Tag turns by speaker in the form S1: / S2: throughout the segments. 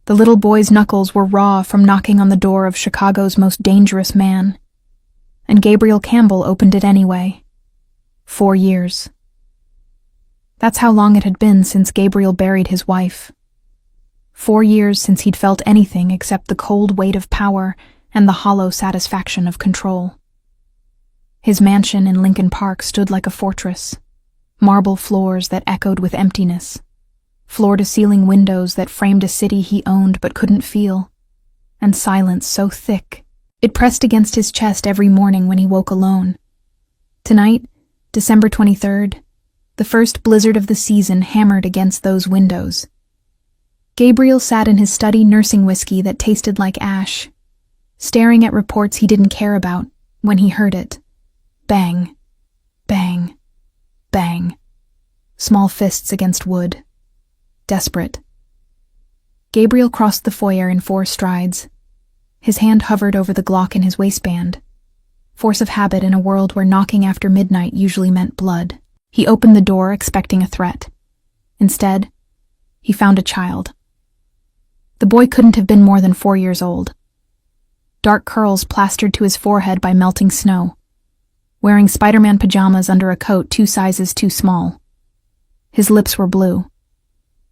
S1: The little boy's knuckles were raw from knocking on the door of Chicago's most dangerous man. And Gabriel Campbell opened it anyway. 4 years. That's how long it had been since Gabriel buried his wife. 4 years since he'd felt anything except the cold weight of power and the hollow satisfaction of control. His mansion in Lincoln Park stood like a fortress. Marble floors that echoed with emptiness. Floor-to-ceiling windows that framed a city he owned but couldn't feel. And silence so thick, it pressed against his chest every morning when he woke alone. Tonight, December 23rd, the first blizzard of the season hammered against those windows. Gabriel sat in his study nursing whiskey that tasted like ash, staring at reports he didn't care about when he heard it. Bang, bang, bang. Small fists against wood. Desperate. Gabriel crossed the foyer in 4 strides. His hand hovered over the Glock in his waistband. Force of habit in a world where knocking after midnight usually meant blood. He opened the door expecting a threat. Instead, he found a child. The boy couldn't have been more than 4 years old. Dark curls plastered to his forehead by melting snow. Wearing Spider-Man pajamas under a coat 2 sizes too small. His lips were blue.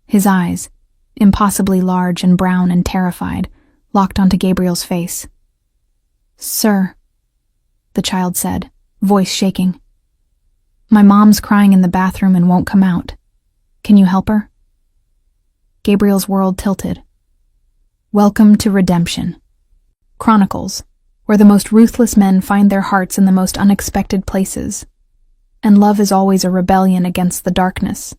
S1: His eyes, impossibly large and brown and terrified, locked onto Gabriel's face. "Sir," the child said, voice shaking. "My mom's crying in the bathroom and won't come out. Can you help her?" Gabriel's world tilted. Welcome to Redemption. Chronicles, where the most ruthless men find their hearts in the most unexpected places. And love is always a rebellion against the darkness.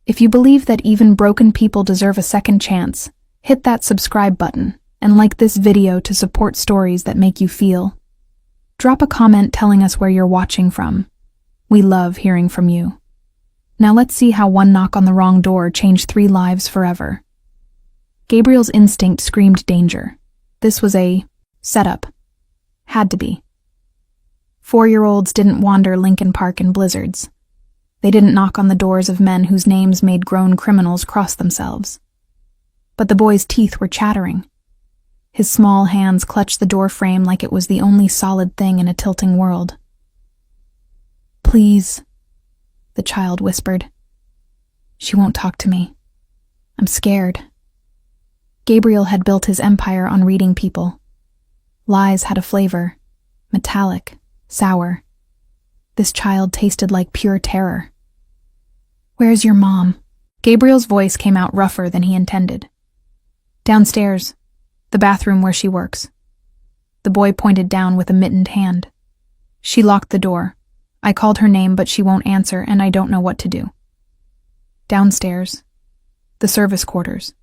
S1: If you believe that even broken people deserve a second chance, hit that subscribe button and like this video to support stories that make you feel. Drop a comment telling us where you're watching from. We love hearing from you. Now let's see how one knock on the wrong door changed 3 lives forever. Gabriel's instinct screamed danger. This was a setup. Had to be. 4-year-olds didn't wander Lincoln Park in blizzards. They didn't knock on the doors of men whose names made grown criminals cross themselves. But the boy's teeth were chattering. His small hands clutched the door frame like it was the only solid thing in a tilting world. "Please," the child whispered. "She won't talk to me. I'm scared." Gabriel had built his empire on reading people. Lies had a flavor, metallic, sour. This child tasted like pure terror. "Where's your mom?" Gabriel's voice came out rougher than he intended. "Downstairs, the bathroom where she works." The boy pointed down with a mittened hand. "She locked the door. I called her name, but she won't answer, and I don't know what to do." Downstairs, the service quarters.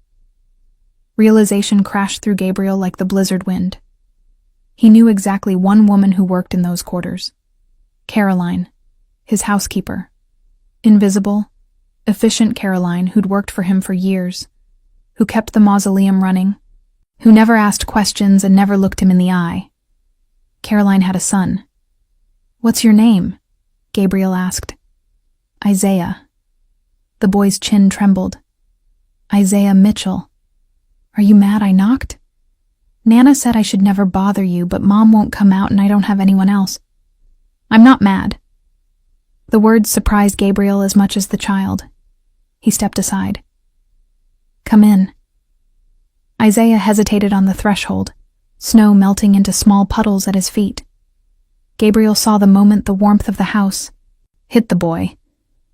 S1: Realization crashed through Gabriel like the blizzard wind. He knew exactly one woman who worked in those quarters. Caroline, his housekeeper. Invisible, efficient Caroline who'd worked for him for years, who kept the mausoleum running, who never asked questions and never looked him in the eye. Caroline had a son. "What's your name?" Gabriel asked. "Isaiah." The boy's chin trembled. "Isaiah Mitchell. Are you mad I knocked? Nana said I should never bother you, but Mom won't come out and I don't have anyone else." "I'm not mad." The words surprised Gabriel as much as the child. He stepped aside. "Come in." Isaiah hesitated on the threshold, snow melting into small puddles at his feet. Gabriel saw the moment the warmth of the house hit the boy,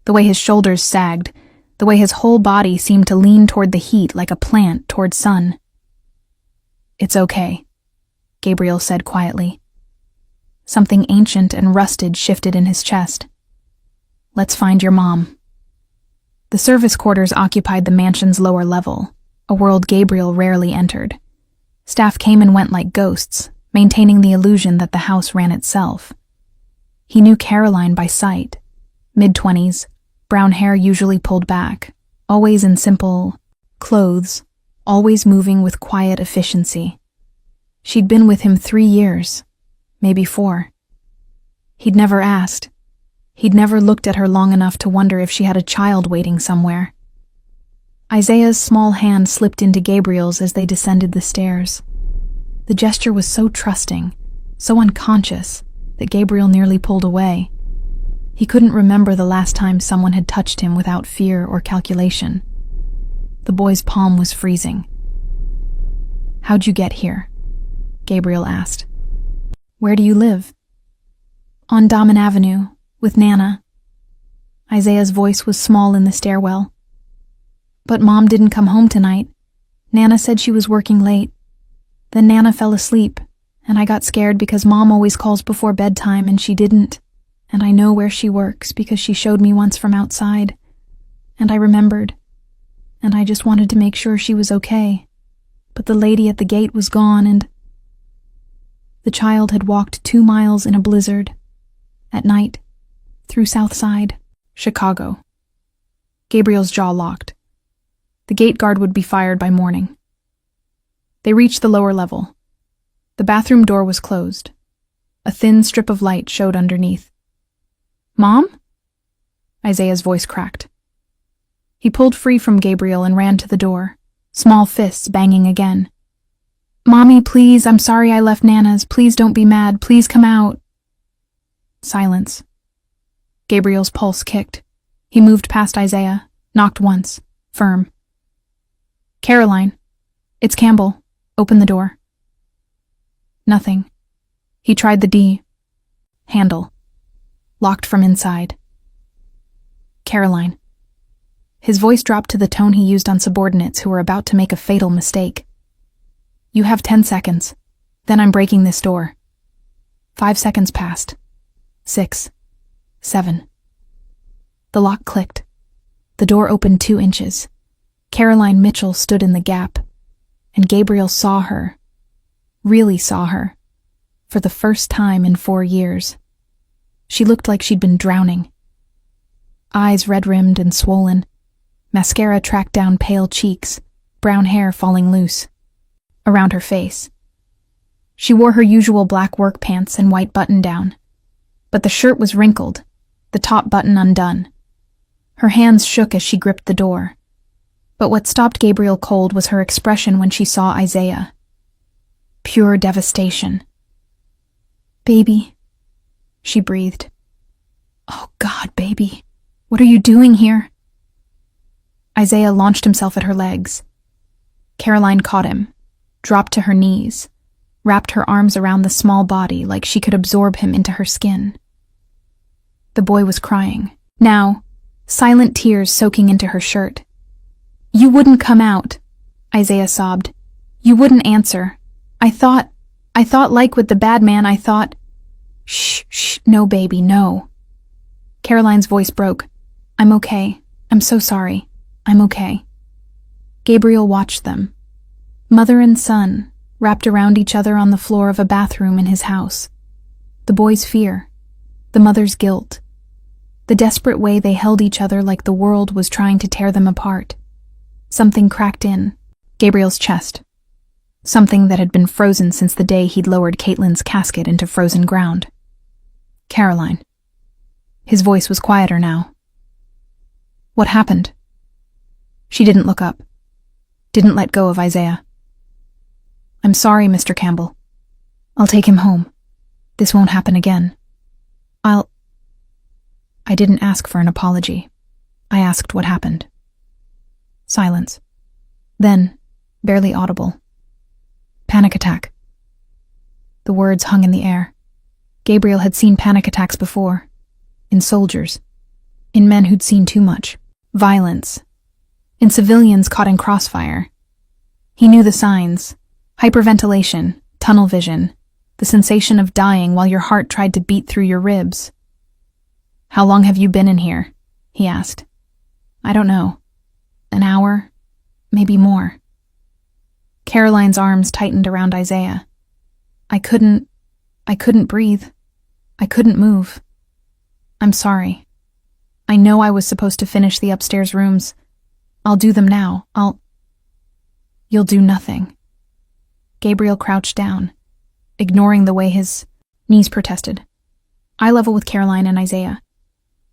S1: the way his shoulders sagged, the way his whole body seemed to lean toward the heat like a plant toward sun. "It's okay," Gabriel said quietly. Something ancient and rusted shifted in his chest. "Let's find your mom." The service quarters occupied the mansion's lower level, a world Gabriel rarely entered. Staff came and went like ghosts, maintaining the illusion that the house ran itself. He knew Caroline by sight. Mid-20s, brown hair usually pulled back, always in simple clothes, always moving with quiet efficiency. She'd been with him 3 years, maybe 4. He'd never asked. He'd never looked at her long enough to wonder if she had a child waiting somewhere. Isaiah's small hand slipped into Gabriel's as they descended the stairs. The gesture was so trusting, so unconscious, that Gabriel nearly pulled away. He couldn't remember the last time someone had touched him without fear or calculation. The boy's palm was freezing. "How'd you get here?" Gabriel asked. "Where do you live?" "On Daman Avenue, with Nana." Isaiah's voice was small in the stairwell. "But Mom didn't come home tonight. Nana said she was working late. Then Nana fell asleep, and I got scared because Mom always calls before bedtime and she didn't. And I know where she works because she showed me once from outside. And I remembered. And I just wanted to make sure she was okay. But the lady at the gate was gone and—" The child had walked 2 miles in a blizzard, at night, through South Side, Chicago. Gabriel's jaw locked. The gate guard would be fired by morning. They reached the lower level. The bathroom door was closed. A thin strip of light showed underneath. "Mom?" Isaiah's voice cracked. He pulled free from Gabriel and ran to the door, small fists banging again. "Mommy, please, I'm sorry I left Nana's. Please don't be mad. Please come out." Silence. Gabriel's pulse kicked. He moved past Isaiah, knocked once, firm. "Caroline, it's Campbell. Open the door." Nothing. He tried the D. Handle. Locked from inside. "Caroline." His voice dropped to the tone he used on subordinates who were about to make a fatal mistake. "You have 10 seconds. Then I'm breaking this door." 5 seconds passed. 6. 7. The lock clicked. The door opened 2 inches. Caroline Mitchell stood in the gap, and Gabriel saw her, really saw her, for the first time in 4 years. She looked like she'd been drowning. Eyes red-rimmed and swollen, mascara tracked down pale cheeks, brown hair falling loose around her face. She wore her usual black work pants and white button-down, but the shirt was wrinkled, the top button undone. Her hands shook as she gripped the door. But what stopped Gabriel cold was her expression when she saw Isaiah. Pure devastation. "Baby," she breathed. "Oh God, baby, what are you doing here?" Isaiah launched himself at her legs. Caroline caught him, dropped to her knees, wrapped her arms around the small body like she could absorb him into her skin. The boy was crying, now, silent tears soaking into her shirt. "You wouldn't come out," Isaiah sobbed. "You wouldn't answer. I thought like with the bad man, I thought—" Shh, no baby, no." Caroline's voice broke. "I'm okay. I'm so sorry. I'm okay." Gabriel watched them. Mother and son, wrapped around each other on the floor of a bathroom in his house. The boy's fear, the mother's guilt, the desperate way they held each other like the world was trying to tear them apart. Something cracked in Gabriel's chest. Something that had been frozen since the day he'd lowered Caitlin's casket into frozen ground. "Caroline." His voice was quieter now. "What happened?" She didn't look up. Didn't let go of Isaiah. "I'm sorry, Mr. Campbell. I'll take him home. This won't happen again. I didn't ask for an apology. I asked what happened." Silence. Then, barely audible. "Panic attack." The words hung in the air. Gabriel had seen panic attacks before. In soldiers. In men who'd seen too much. Violence. In civilians caught in crossfire. He knew the signs. Hyperventilation, tunnel vision, the sensation of dying while your heart tried to beat through your ribs. "How long have you been in here?" he asked. "I don't know. An hour, maybe more." Caroline's arms tightened around Isaiah. I couldn't breathe. I couldn't move. "I'm sorry. I know I was supposed to finish the upstairs rooms. I'll do them now. You'll do nothing." Gabriel crouched down, ignoring the way his knees protested. Eye level with Caroline and Isaiah,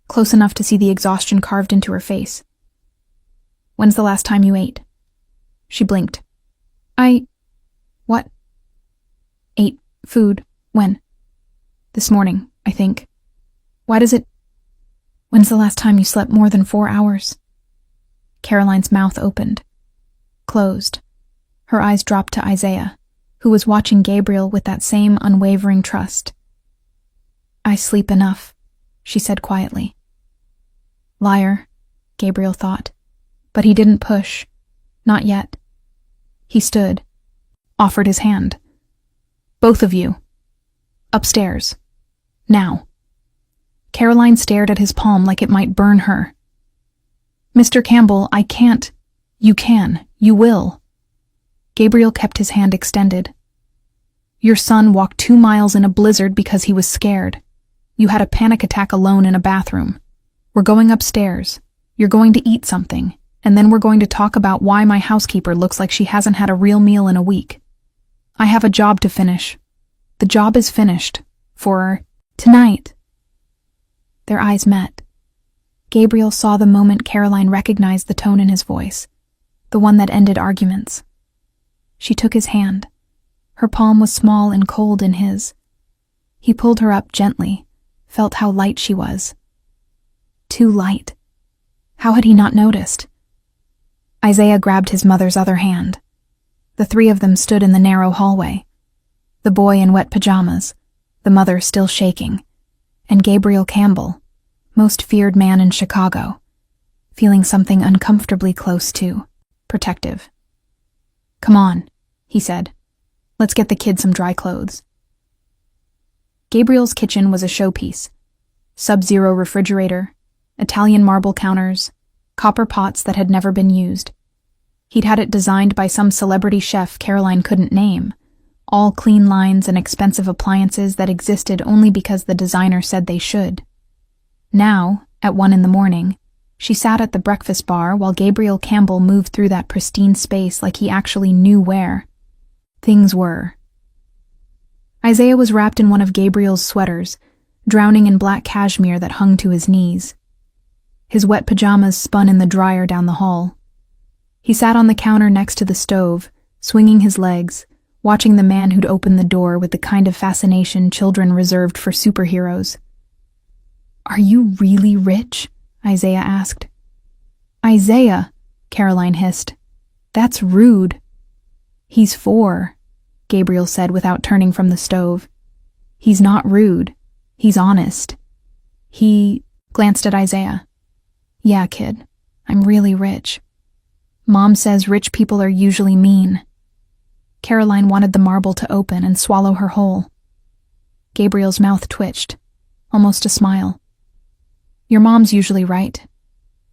S1: close enough to see the exhaustion carved into her face. When's the last time you ate? She blinked. What? Ate food. When? This morning, I think. Why does it... When's the last time you slept more than 4 hours? Caroline's mouth opened. Closed. Her eyes dropped to Isaiah, who was watching Gabriel with that same unwavering trust. I sleep enough, she said quietly. Liar, Gabriel thought. But he didn't push. Not yet. He stood, offered his hand. Both of you. Upstairs. Now. Caroline stared at his palm like it might burn her. Mr. Campbell, I can't. You can. You will. Gabriel kept his hand extended. Your son walked 2 miles in a blizzard because he was scared. You had a panic attack alone in a bathroom. We're going upstairs. You're going to eat something, and then we're going to talk about why my housekeeper looks like she hasn't had a real meal in a week. I have a job to finish. The job is finished. For tonight. Their eyes met. Gabriel saw the moment Caroline recognized the tone in his voice, the one that ended arguments. She took his hand. Her palm was small and cold in his. He pulled her up gently, felt how light she was. Too light. How had he not noticed? Isaiah grabbed his mother's other hand. The three of them stood in the narrow hallway. The boy in wet pajamas, the mother still shaking, and Gabriel Campbell, most feared man in Chicago, feeling something uncomfortably close to, protective. Come on, he said. Let's get the kid some dry clothes. Gabriel's kitchen was a showpiece. Sub-zero refrigerator, Italian marble counters, copper pots that had never been used. He'd had it designed by some celebrity chef Caroline couldn't name, all clean lines and expensive appliances that existed only because the designer said they should. Now, at 1 a.m, she sat at the breakfast bar while Gabriel Campbell moved through that pristine space like he actually knew where things were. Isaiah was wrapped in one of Gabriel's sweaters, drowning in black cashmere that hung to his knees. His wet pajamas spun in the dryer down the hall. He sat on the counter next to the stove, swinging his legs, watching the man who'd opened the door with the kind of fascination children reserved for superheroes. Are you really rich? Isaiah asked. Isaiah, Caroline hissed. That's rude. He's 4, Gabriel said without turning from the stove. He's not rude. He's honest. He glanced at Isaiah. Yeah, kid, I'm really rich. Mom says rich people are usually mean. Caroline wanted the marble to open and swallow her whole. Gabriel's mouth twitched, almost a smile. Your mom's usually right.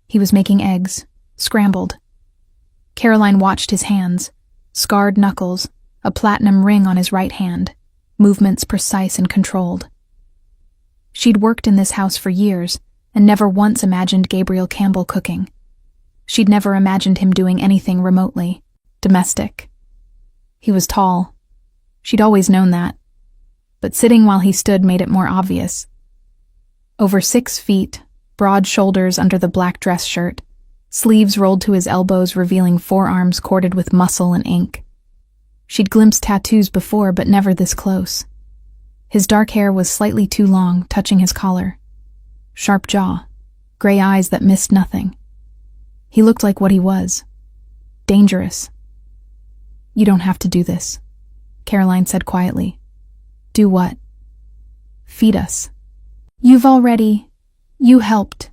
S1: He was making eggs, scrambled. Caroline watched his hands, scarred knuckles, a platinum ring on his right hand, movements precise and controlled. She'd worked in this house for years and never once imagined Gabriel Campbell cooking. She'd never imagined him doing anything remotely domestic. He was tall. She'd always known that. But sitting while he stood made it more obvious. Over 6 feet, broad shoulders under the black dress shirt, sleeves rolled to his elbows revealing forearms corded with muscle and ink. She'd glimpsed tattoos before, but never this close. His dark hair was slightly too long, touching his collar. Sharp jaw, gray eyes that missed nothing. He looked like what he was. Dangerous. You don't have to do this, Caroline said quietly. Do what? Feed us. You helped.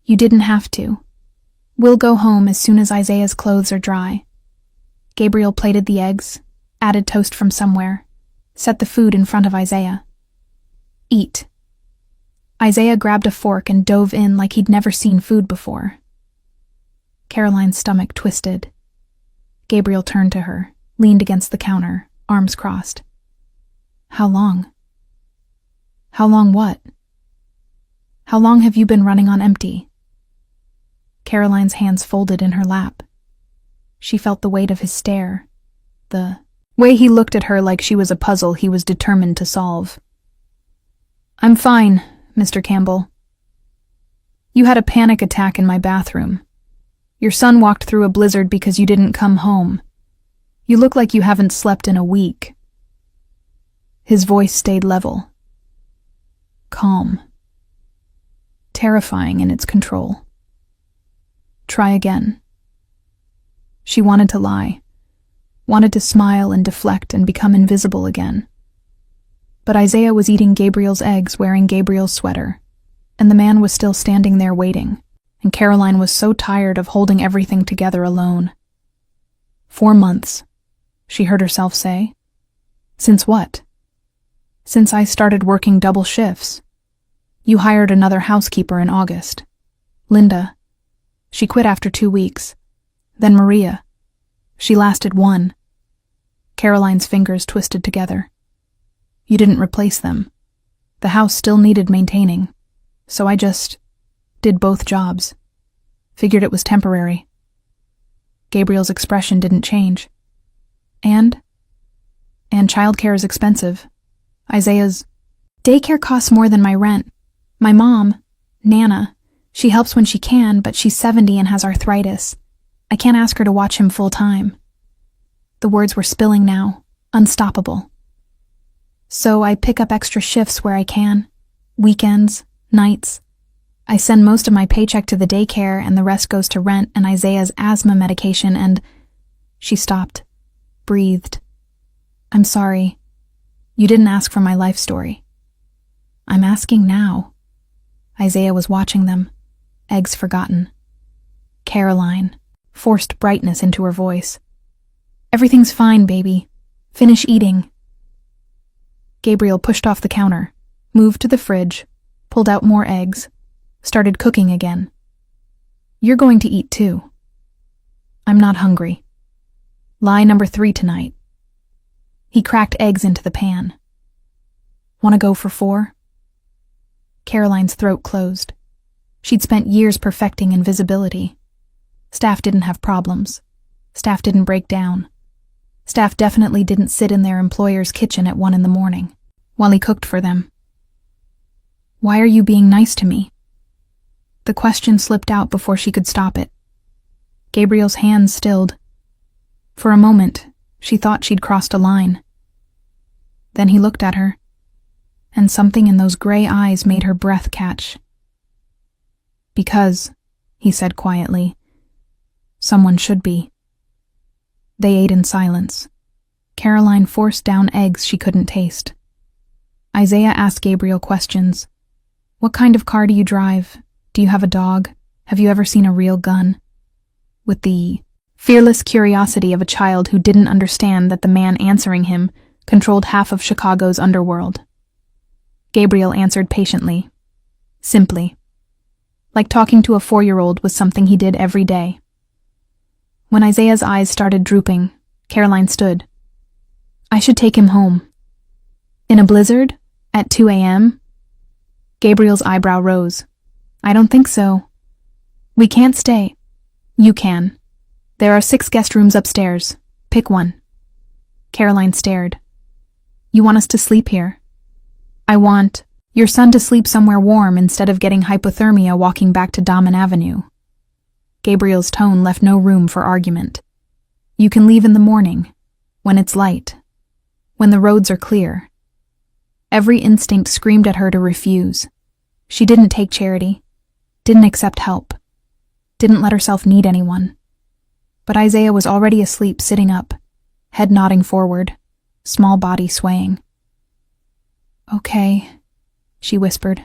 S1: You didn't have to. We'll go home as soon as Isaiah's clothes are dry. Gabriel plated the eggs, added toast from somewhere, set the food in front of Isaiah. Eat. Isaiah grabbed a fork and dove in like he'd never seen food before. Caroline's stomach twisted. Gabriel turned to her, leaned against the counter, arms crossed. How long? How long what? How long have you been running on empty? Caroline's hands folded in her lap. She felt the weight of his stare, the way he looked at her like she was a puzzle he was determined to solve. I'm fine, Mr. Campbell. You had a panic attack in my bathroom. Your son walked through a blizzard because you didn't come home. You look like you haven't slept in a week." His voice stayed level. Calm. Terrifying in its control. "Try again." She wanted to lie, wanted to smile and deflect and become invisible again. But Isaiah was eating Gabriel's eggs wearing Gabriel's sweater, and the man was still standing there waiting, and Caroline was so tired of holding everything together alone. 4 months, she heard herself say. Since what? Since I started working double shifts. You hired another housekeeper in August. Linda. She quit after 2 weeks. Then Maria. She lasted 1. Caroline's fingers twisted together. You didn't replace them. The house still needed maintaining, so I just did both jobs. Figured it was temporary. Gabriel's expression didn't change. And childcare is expensive. Isaiah's daycare costs more than my rent. My mom, Nana, she helps when she can, but she's 70 and has arthritis. I can't ask her to watch him full time. The words were spilling now, unstoppable. So I pick up extra shifts where I can. Weekends, nights. I send most of my paycheck to the daycare and the rest goes to rent and Isaiah's asthma medication and... She stopped, breathed. I'm sorry. You didn't ask for my life story. I'm asking now. Isaiah was watching them, eggs forgotten. Caroline forced brightness into her voice. Everything's fine, baby. Finish eating. Gabriel pushed off the counter, moved to the fridge, pulled out more eggs, started cooking again. You're going to eat too. I'm not hungry. Lie number 3 tonight. He cracked eggs into the pan. Want to go for 4? Caroline's throat closed. She'd spent years perfecting invisibility. Staff didn't have problems. Staff didn't break down. Staff definitely didn't sit in their employer's kitchen at 1 a.m. while he cooked for them. Why are you being nice to me? The question slipped out before she could stop it. Gabriel's hands stilled. For a moment, she thought she'd crossed a line. Then he looked at her, and something in those gray eyes made her breath catch. Because, he said quietly, someone should be. They ate in silence. Caroline forced down eggs she couldn't taste. Isaiah asked Gabriel questions. What kind of car do you drive? Do you have a dog? Have you ever seen a real gun? With the fearless curiosity of a child who didn't understand that the man answering him controlled half of Chicago's underworld. Gabriel answered patiently, simply, like talking to a 4-year-old was something he did every day. When Isaiah's eyes started drooping, Caroline stood. I should take him home. In a blizzard? At 2 a.m.? Gabriel's eyebrow rose. I don't think so. We can't stay. You can. There are 6 guest rooms upstairs. Pick one. Caroline stared. You want us to sleep here? I want your son to sleep somewhere warm instead of getting hypothermia walking back to Damen Avenue. Gabriel's tone left no room for argument. You can leave in the morning, when it's light, when the roads are clear. Every instinct screamed at her to refuse. She didn't take charity, didn't accept help, didn't let herself need anyone. But Isaiah was already asleep sitting up, head nodding forward, small body swaying. Okay, she whispered.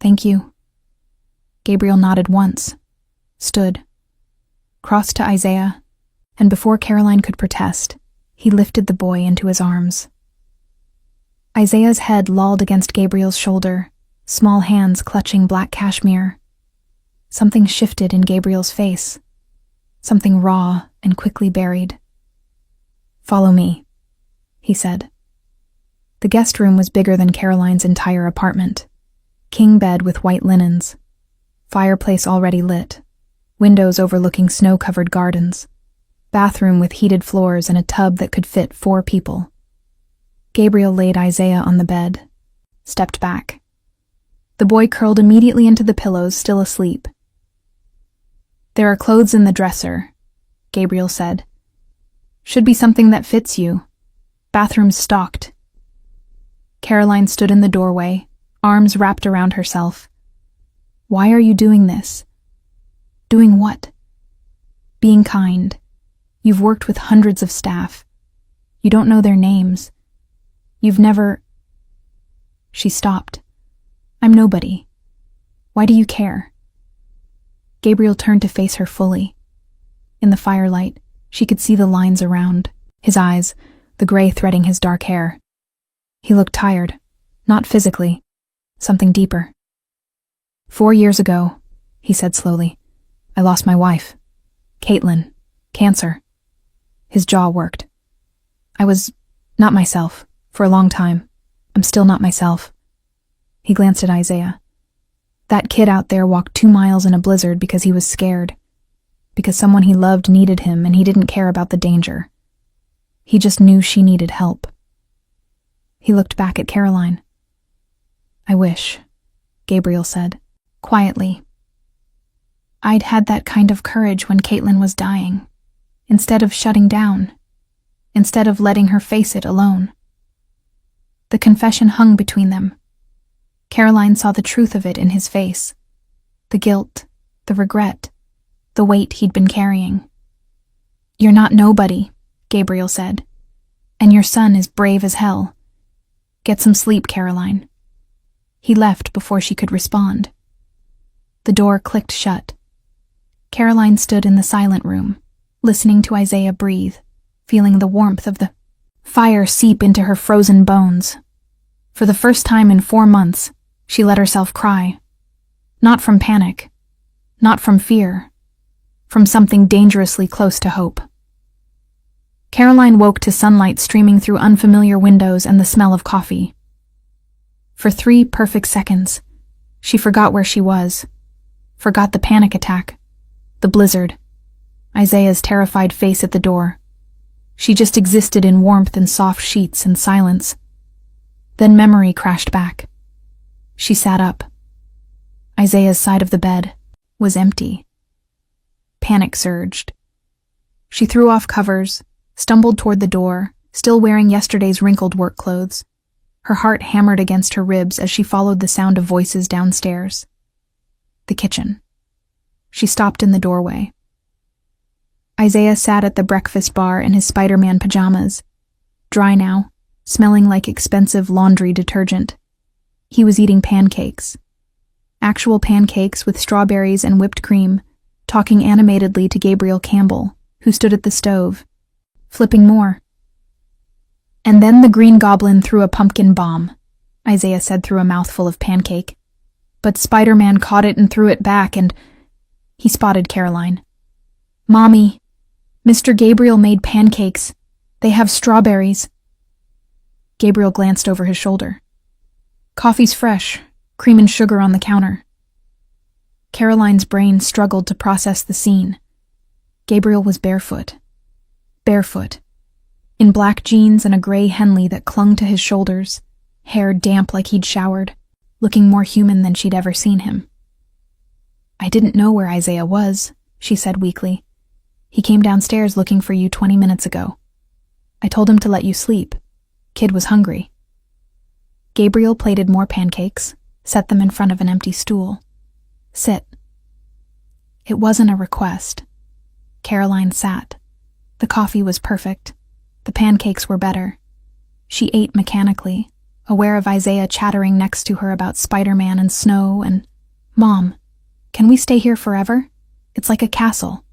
S1: Thank you. Gabriel nodded once, stood, crossed to Isaiah, and before Caroline could protest, he lifted the boy into his arms. Isaiah's head lolled against Gabriel's shoulder, small hands clutching black cashmere. Something shifted in Gabriel's face, something raw and quickly buried. Follow me, he said. The guest room was bigger than Caroline's entire apartment. King bed with white linens, fireplace already lit, windows overlooking snow-covered gardens, bathroom with heated floors and a tub that could fit 4 people. Gabriel laid Isaiah on the bed, stepped back. The boy curled immediately into the pillows, still asleep. There are clothes in the dresser, Gabriel said. Should be something that fits you. Bathroom's stocked. Caroline stood in the doorway, arms wrapped around herself. Why are you doing this? Doing what? Being kind. You've worked with hundreds of staff. You don't know their names. You've never... She stopped. I'm nobody. Why do you care? Gabriel turned to face her fully. In the firelight, she could see the lines around his eyes, the gray threading his dark hair. He looked tired, not physically, something deeper. 4 years ago, he said slowly, I lost my wife, Caitlin, cancer. His jaw worked. I was not myself for a long time. I'm still not myself. He glanced at Isaiah. That kid out there walked 2 miles in a blizzard because he was scared, because someone he loved needed him and he didn't care about the danger. He just knew she needed help. He looked back at Caroline. I wish, Gabriel said, quietly. I'd had that kind of courage when Caitlin was dying, instead of shutting down, instead of letting her face it alone. The confession hung between them. Caroline saw the truth of it in his face, the guilt, the regret, the weight he'd been carrying. You're not nobody, Gabriel said, and your son is brave as hell. Get some sleep, Caroline. He left before she could respond. The door clicked shut. Caroline stood in the silent room, listening to Isaiah breathe, feeling the warmth of the fire seep into her frozen bones. For the first time in 4 months, she let herself cry. Not from panic, not from fear, from something dangerously close to hope. Caroline woke to sunlight streaming through unfamiliar windows and the smell of coffee. For 3 perfect seconds, she forgot where she was, forgot the panic attack, the blizzard, Isaiah's terrified face at the door. She just existed in warmth and soft sheets and silence. Then memory crashed back. She sat up. Isaiah's side of the bed was empty. Panic surged. She threw off covers, stumbled toward the door, still wearing yesterday's wrinkled work clothes. Her heart hammered against her ribs as she followed the sound of voices downstairs. The kitchen. She stopped in the doorway. Isaiah sat at the breakfast bar in his Spider-Man pajamas, dry now, smelling like expensive laundry detergent. He was eating pancakes. Actual pancakes with strawberries and whipped cream, talking animatedly to Gabriel Campbell, who stood at the stove, flipping more. And then the Green Goblin threw a pumpkin bomb, Isaiah said through a mouthful of pancake. But Spider-Man caught it and threw it back, and he spotted Caroline. Mommy, Mr. Gabriel made pancakes. They have strawberries. Gabriel glanced over his shoulder. Coffee's fresh, cream and sugar on the counter. Caroline's brain struggled to process the scene. Gabriel was barefoot. Barefoot. In black jeans and a gray Henley that clung to his shoulders, hair damp like he'd showered, looking more human than she'd ever seen him. I didn't know where Isaiah was, she said weakly. He came downstairs looking for you 20 minutes ago. I told him to let you sleep. Kid was hungry. Gabriel plated more pancakes, set them in front of an empty stool. Sit. It wasn't a request. Caroline sat. The coffee was perfect. The pancakes were better. She ate mechanically, aware of Isaiah chattering next to her about Spider-Man and snow and, Mom, can we stay here forever? It's like a castle.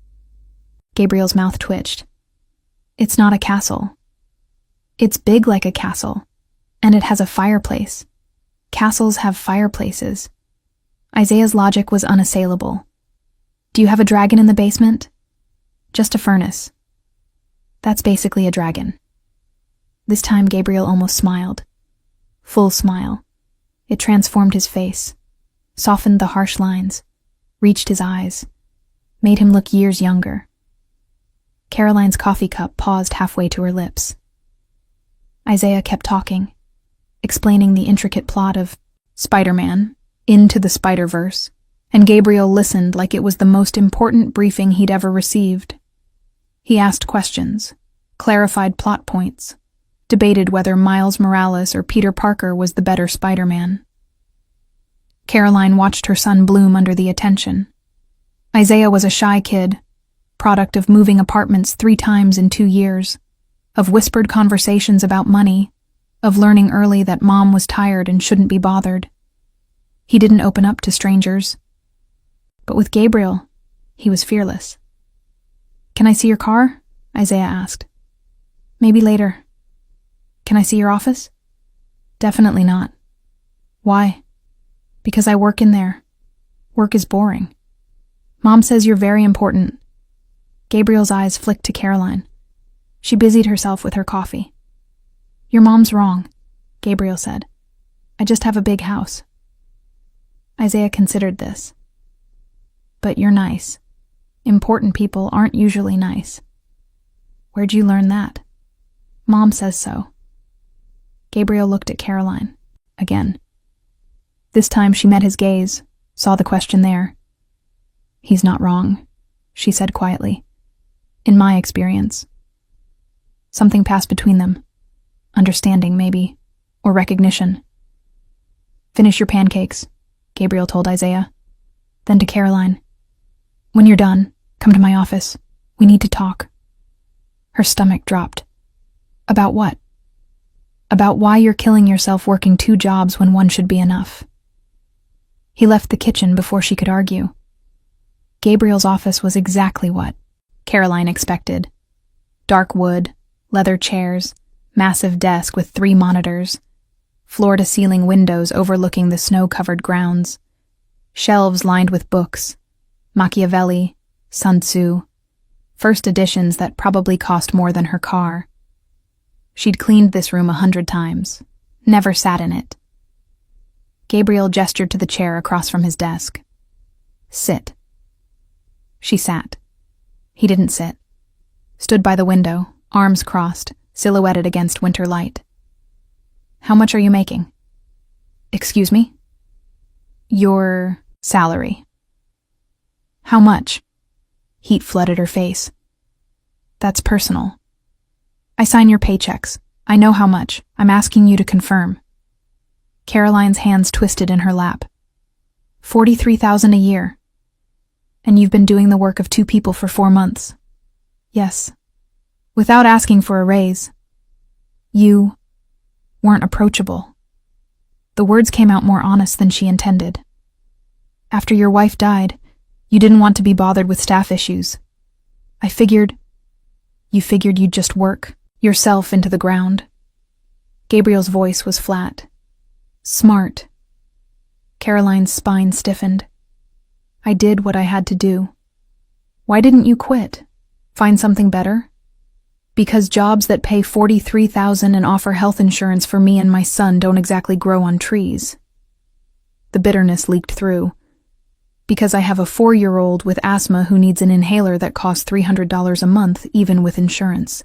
S1: Gabriel's mouth twitched. It's not a castle. It's big like a castle, and it has a fireplace. Castles have fireplaces. Isaiah's logic was unassailable. Do you have a dragon in the basement? Just a furnace. That's basically a dragon. This time Gabriel almost smiled. Full smile. It transformed his face, softened the harsh lines, reached his eyes, made him look years younger. Caroline's coffee cup paused halfway to her lips. Isaiah kept talking, explaining the intricate plot of Spider-Man, Into the Spider-Verse, and Gabriel listened like it was the most important briefing he'd ever received. He asked questions, clarified plot points, debated whether Miles Morales or Peter Parker was the better Spider-Man. Caroline watched her son bloom under the attention. Isaiah was a shy kid, product of moving apartments 3 times in 2 years, of whispered conversations about money, of learning early that mom was tired and shouldn't be bothered. He didn't open up to strangers. But with Gabriel, he was fearless. "Can I see your car?" Isaiah asked. "Maybe later." "Can I see your office?" "Definitely not." "Why?" "Because I work in there. Work is boring." "Mom says you're very important." Gabriel's eyes flicked to Caroline. She busied herself with her coffee. "Your mom's wrong," Gabriel said. "I just have a big house." Isaiah considered this. "But you're nice. Important people aren't usually nice." "Where'd you learn that?" "Mom says so." Gabriel looked at Caroline, again. This time she met his gaze, saw the question there. "He's not wrong," she said quietly. "In my experience." Something passed between them. Understanding, maybe, or recognition. "Finish your pancakes," Gabriel told Isaiah. Then to Caroline, "When you're done, come to my office. We need to talk." Her stomach dropped. "About what?" "About why you're killing yourself working 2 jobs when one should be enough." He left the kitchen before she could argue. Gabriel's office was exactly what Caroline expected. Dark wood, leather chairs, massive desk with 3 monitors, floor-to-ceiling windows overlooking the snow-covered grounds, shelves lined with books, Machiavelli, Sun Tzu, first editions that probably cost more than her car. She'd cleaned this room 100 times, never sat in it. Gabriel gestured to the chair across from his desk. "Sit." She sat. He didn't sit. Stood by the window, arms crossed, silhouetted against winter light. "How much are you making?" "Excuse me?" "Your salary." "How much?" Heat flooded her face. "That's personal." "I sign your paychecks. I know how much. I'm asking you to confirm." Caroline's hands twisted in her lap. $43,000 a year. "And you've been doing the work of 2 people for 4 months." "Yes." "Without asking for a raise." "You weren't approachable." The words came out more honest than she intended. "After your wife died, you didn't want to be bothered with staff issues. I figured..." "You figured you'd just work yourself into the ground." Gabriel's voice was flat. "Smart." Caroline's spine stiffened. "I did what I had to do." "Why didn't you quit? Find something better?" "Because jobs that pay $43,000 and offer health insurance for me and my son don't exactly grow on trees." The bitterness leaked through. "Because I have a 4-year-old with asthma who needs an inhaler that costs $300 a month, even with insurance.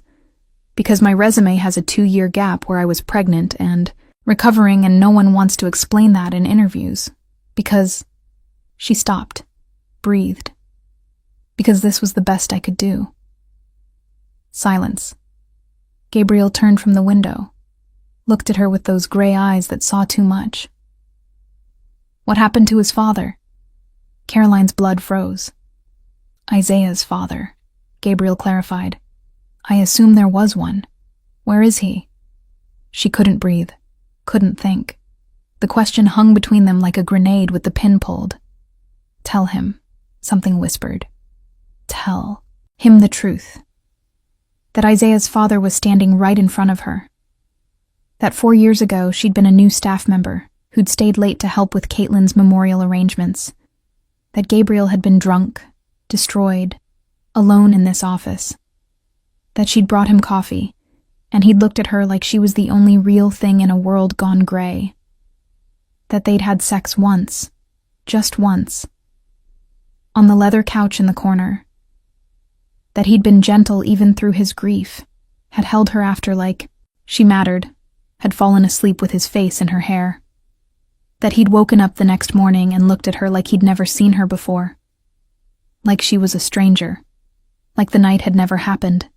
S1: Because my resume has a 2-year gap where I was pregnant and recovering, and no one wants to explain that in interviews. Because..." She stopped, breathed. "Because this was the best I could do." Silence. Gabriel turned from the window, looked at her with those gray eyes that saw too much. "What happened to his father?" Caroline's blood froze. "Isaiah's father," Gabriel clarified. "I assume there was one. Where is he?" She couldn't breathe, couldn't think. The question hung between them like a grenade with the pin pulled. "Tell him," something whispered. "Tell him the truth. That Isaiah's father was standing right in front of her. That 4 years ago she'd been a new staff member who'd stayed late to help with Caitlin's memorial arrangements. That Gabriel had been drunk, destroyed, alone in this office. That she'd brought him coffee, and he'd looked at her like she was the only real thing in a world gone gray. That they'd had sex once, just once, on the leather couch in the corner. That he'd been gentle even through his grief, had held her after like she mattered, had fallen asleep with his face in her hair. That he'd woken up the next morning and looked at her like he'd never seen her before. Like she was a stranger. Like the night had never happened.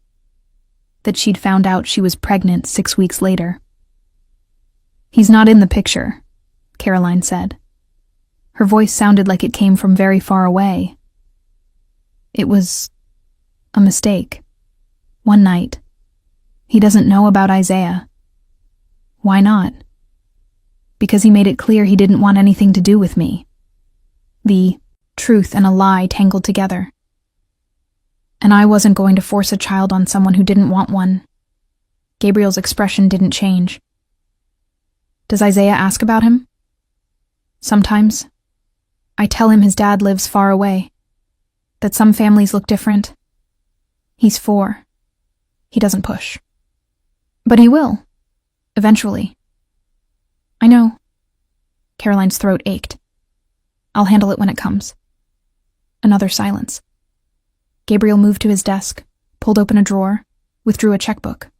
S1: That she'd found out she was pregnant 6 weeks later. "He's not in the picture," Caroline said. Her voice sounded like it came from very far away. "It was a mistake. One night. He doesn't know about Isaiah." "Why not?" "Because he made it clear he didn't want anything to do with me." The truth and a lie tangled together. "And I wasn't going to force a child on someone who didn't want one." Gabriel's expression didn't change. "Does Isaiah ask about him?" "Sometimes. I tell him his dad lives far away. That some families look different. He's 4. He doesn't push. But he will. Eventually." "I know." Caroline's throat ached. "I'll handle it when it comes." Another silence. Gabriel moved to his desk, pulled open a drawer, withdrew a checkbook.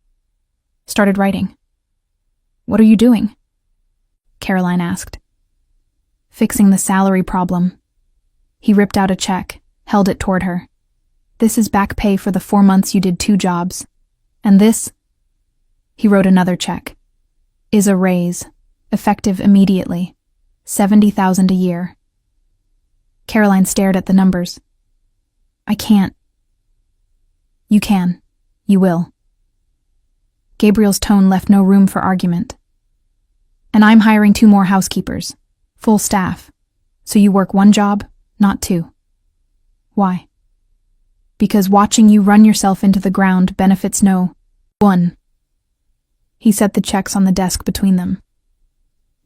S1: Started writing. "What are you doing?" Caroline asked. "Fixing the salary problem." He ripped out a check, held it toward her. "This is back pay for the 4 months you did 2 jobs. And this," he wrote another check, "is a raise, effective immediately, $70,000 a year." Caroline stared at the numbers. "I can't." "You can. You will." Gabriel's tone left no room for argument. "And I'm hiring 2 more housekeepers, full staff, so you work 1 job, not 2. "Why?" "Because watching you run yourself into the ground benefits no one." He set the checks on the desk between them.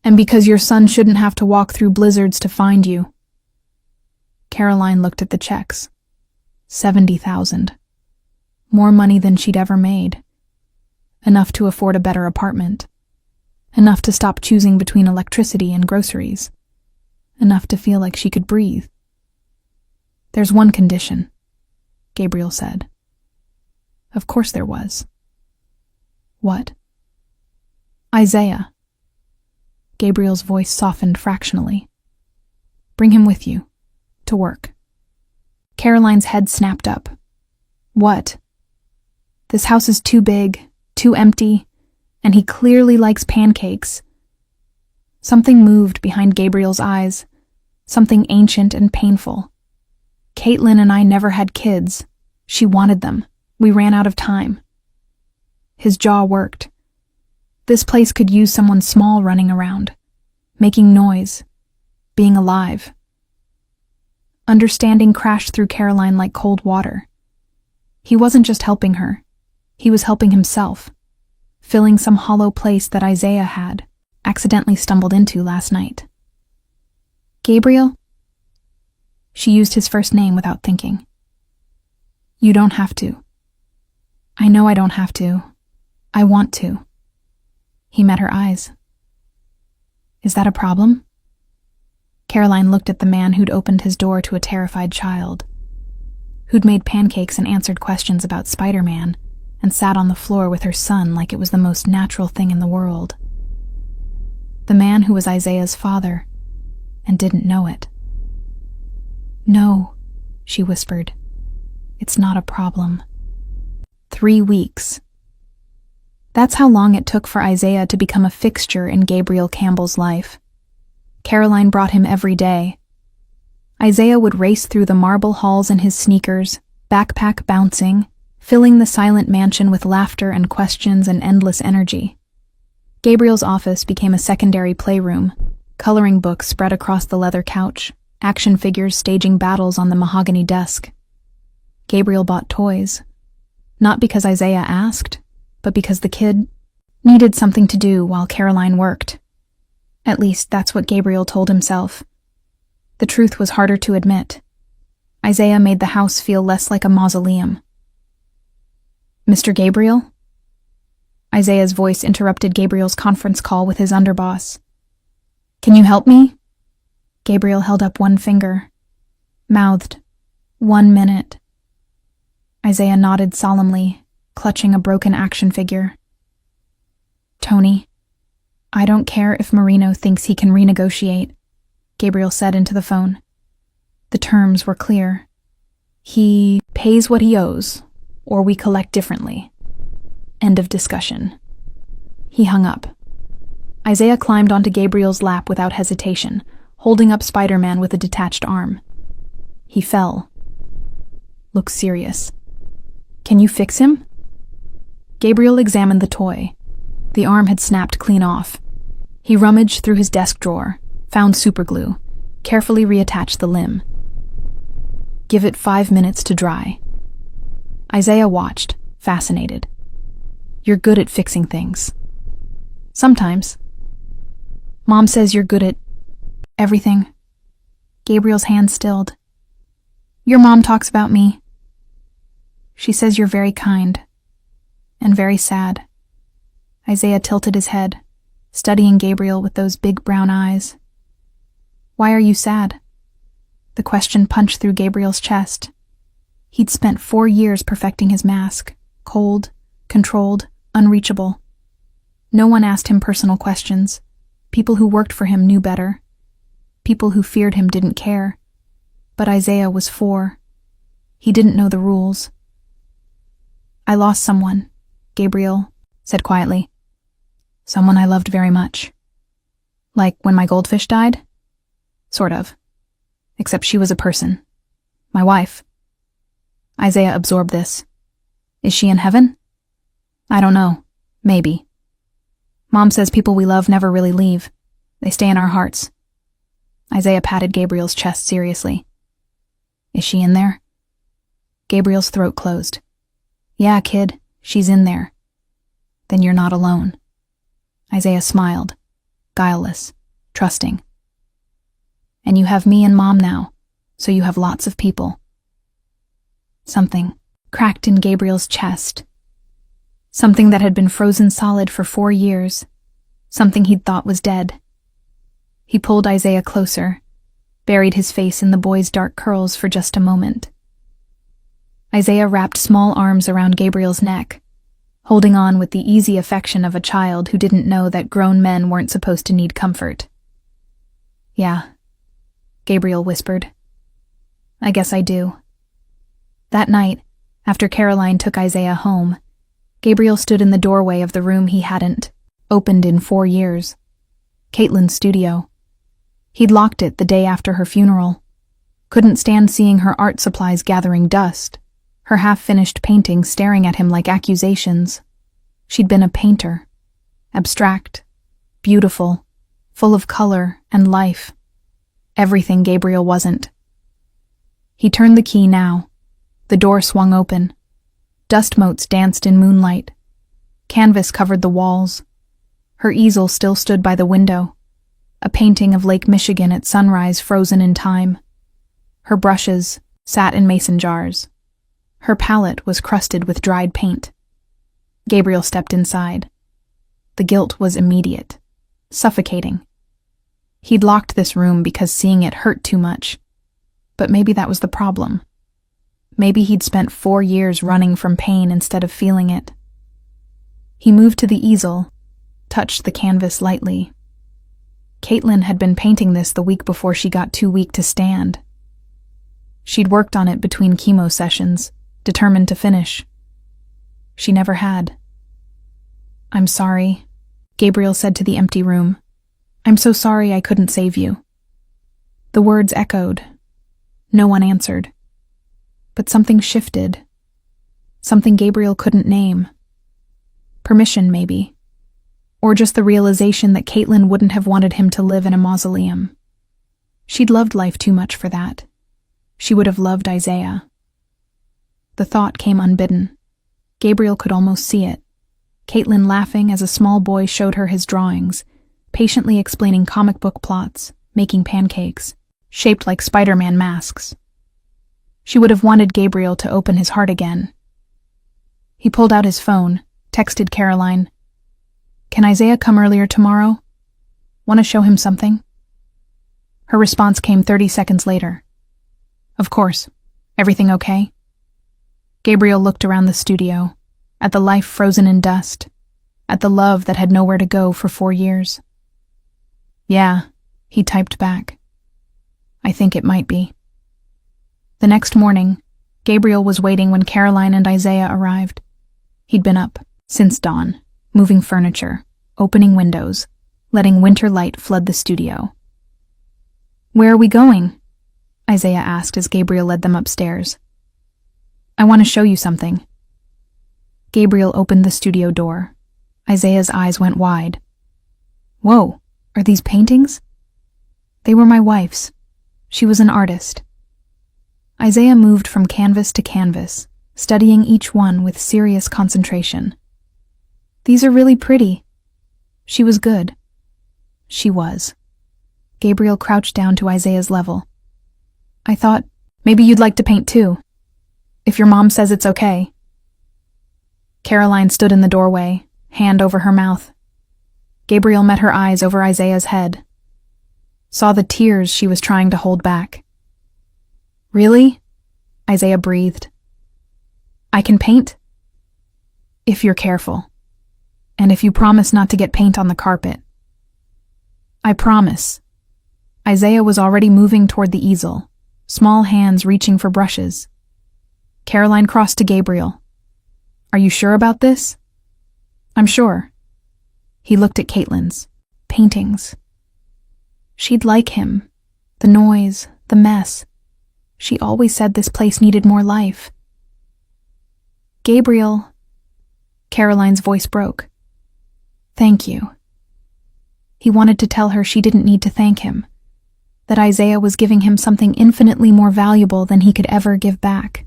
S1: "And because your son shouldn't have to walk through blizzards to find you." Caroline looked at the checks. 70,000. More money than she'd ever made. Enough to afford a better apartment. Enough to stop choosing between electricity and groceries. Enough to feel like she could breathe. "There's one condition," Gabriel said. Of course there was. "What?" "Isaiah." Gabriel's voice softened fractionally. "Bring him with you. To work." Caroline's head snapped up. "What?" "This house is too big, too empty, and he clearly likes pancakes." Something moved behind Gabriel's eyes, something ancient and painful. "Caitlin and I never had kids. She wanted them. We ran out of time." His jaw worked. This place could use someone small running around, making noise, being alive. Understanding crashed through Caroline like cold water. He wasn't just helping her. He was helping himself, filling some hollow place that Isaiah had accidentally stumbled into last night. "Gabriel?" She used his first name without thinking. "You don't have to." "I know I don't have to. I want to." He met her eyes. "Is that a problem?" Caroline looked at the man who'd opened his door to a terrified child, who'd made pancakes and answered questions about Spider-Man, and sat on the floor with her son like it was the most natural thing in the world. The man who was Isaiah's father, and didn't know it. "No," she whispered. "It's not a problem." 3 weeks. That's how long it took for Isaiah to become a fixture in Gabriel Campbell's life. Caroline brought him every day. Isaiah would race through the marble halls in his sneakers, backpack bouncing, filling the silent mansion with laughter and questions and endless energy. Gabriel's office became a secondary playroom, coloring books spread across the leather couch, action figures staging battles on the mahogany desk. Gabriel bought toys, not because Isaiah asked, but because the kid needed something to do while Caroline worked. At least that's what Gabriel told himself. The truth was harder to admit. Isaiah made the house feel less like a mausoleum. "Mr. Gabriel?" Isaiah's voice interrupted Gabriel's conference call with his underboss. "Can you help me?" Gabriel held up one finger, mouthed, 1 minute. Isaiah nodded solemnly, clutching a broken action figure. "Tony." I don't care if Marino thinks he can renegotiate, Gabriel said into the phone. The terms were clear. He pays what he owes, or we collect differently. End of discussion. He hung up. Isaiah climbed onto Gabriel's lap without hesitation, holding up Spider-Man with a detached arm. He fell. Look serious. Can you fix him? Gabriel examined the toy. The arm had snapped clean off. He rummaged through his desk drawer, found superglue, carefully reattached the limb. Give it 5 minutes to dry. Isaiah watched, fascinated. You're good at fixing things. Sometimes. Mom says you're good at everything. Gabriel's hand stilled. Your mom talks about me. She says you're very kind and very sad. Isaiah tilted his head, studying Gabriel with those big brown eyes. Why are you sad? The question punched through Gabriel's chest. He'd spent 4 years perfecting his mask, cold, controlled, unreachable. No one asked him personal questions. People who worked for him knew better. People who feared him didn't care. But Isaiah was 4. He didn't know the rules. I lost someone, Gabriel said quietly. Someone I loved very much. Like when my goldfish died? Sort of. Except she was a person. My wife. Isaiah absorbed this. Is she in heaven? I don't know. Maybe. Mom says people we love never really leave. They stay in our hearts. Isaiah patted Gabriel's chest seriously. Is she in there? Gabriel's throat closed. Yeah, kid, she's in there. Then you're not alone. Isaiah smiled, guileless, trusting. And you have me and Mom now, so you have lots of people. Something cracked in Gabriel's chest. Something that had been frozen solid for 4 years. Something he'd thought was dead. He pulled Isaiah closer, buried his face in the boy's dark curls for just a moment. Isaiah wrapped small arms around Gabriel's neck, holding on with the easy affection of a child who didn't know that grown men weren't supposed to need comfort. Yeah, Gabriel whispered. I guess I do. That night, after Caroline took Isaiah home, Gabriel stood in the doorway of the room he hadn't opened in 4 years, Caitlin's studio. He'd locked it the day after her funeral. Couldn't stand seeing her art supplies gathering dust, her half-finished paintings staring at him like accusations. She'd been a painter, abstract, beautiful, full of color and life. Everything Gabriel wasn't. He turned the key now. The door swung open. Dust motes danced in moonlight. Canvas covered the walls. Her easel still stood by the window, a painting of Lake Michigan at sunrise frozen in time. Her brushes sat in mason jars. Her palette was crusted with dried paint. Gabriel stepped inside. The guilt was immediate, suffocating. He'd locked this room because seeing it hurt too much. But maybe that was the problem. Maybe he'd spent 4 years running from pain instead of feeling it. He moved to the easel, touched the canvas lightly. Caitlin had been painting this the week before she got too weak to stand. She'd worked on it between chemo sessions, determined to finish. She never had. I'm sorry, Gabriel said to the empty room. I'm so sorry I couldn't save you. The words echoed. No one answered. But something shifted. Something Gabriel couldn't name. Permission, maybe. Or just the realization that Caitlin wouldn't have wanted him to live in a mausoleum. She'd loved life too much for that. She would have loved Isaiah. The thought came unbidden. Gabriel could almost see it. Caitlin laughing as a small boy showed her his drawings, patiently explaining comic book plots, making pancakes, shaped like Spider-Man masks. She would have wanted Gabriel to open his heart again. He pulled out his phone, texted Caroline. Can Isaiah come earlier tomorrow? Want to show him something? Her response came 30 seconds later. Of course. Everything okay? Gabriel looked around the studio, at the life frozen in dust. at the love that had nowhere to go for 4 years. Yeah, he typed back. I think it might be. The next morning, Gabriel was waiting when Caroline and Isaiah arrived. He'd been up since dawn, moving furniture, opening windows, letting winter light flood the studio. Where are we going? Isaiah asked as Gabriel led them upstairs. I want to show you something. Gabriel opened the studio door. Isaiah's eyes went wide. Whoa, are these paintings? They were my wife's. She was an artist. Isaiah moved from canvas to canvas, studying each one with serious concentration. These are really pretty. She was good. She was. Gabriel crouched down to Isaiah's level. I thought, maybe you'd like to paint too. If your mom says it's okay. Caroline stood in the doorway, hand over her mouth. Gabriel met her eyes over Isaiah's head. Saw the tears she was trying to hold back. Really? Isaiah breathed. I can paint? If you're careful. And if you promise not to get paint on the carpet. I promise. Isaiah was already moving toward the easel, small hands reaching for brushes. Caroline crossed to Gabriel. Are you sure about this? I'm sure. He looked at Caitlin's paintings. She'd like him. The noise, the mess. She always said this place needed more life. Gabriel. Caroline's voice broke. Thank you. He wanted to tell her she didn't need to thank him, that Isaiah was giving him something infinitely more valuable than he could ever give back.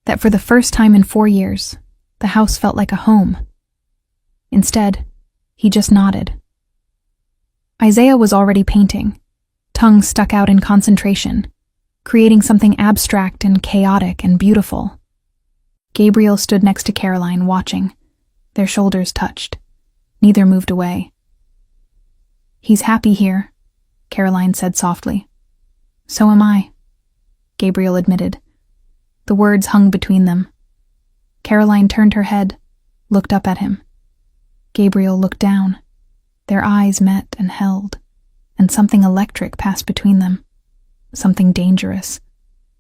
S1: That for the first time in 4 years, the house felt like a home. Instead, he just nodded. Isaiah was already painting, tongue stuck out in concentration, creating something abstract and chaotic and beautiful. Gabriel stood next to Caroline, watching. Their shoulders touched. Neither moved away. He's happy here, Caroline said softly. So am I, Gabriel admitted. The words hung between them. Caroline turned her head, looked up at him. Gabriel looked down. Their eyes met and held, and something electric passed between them. Something dangerous.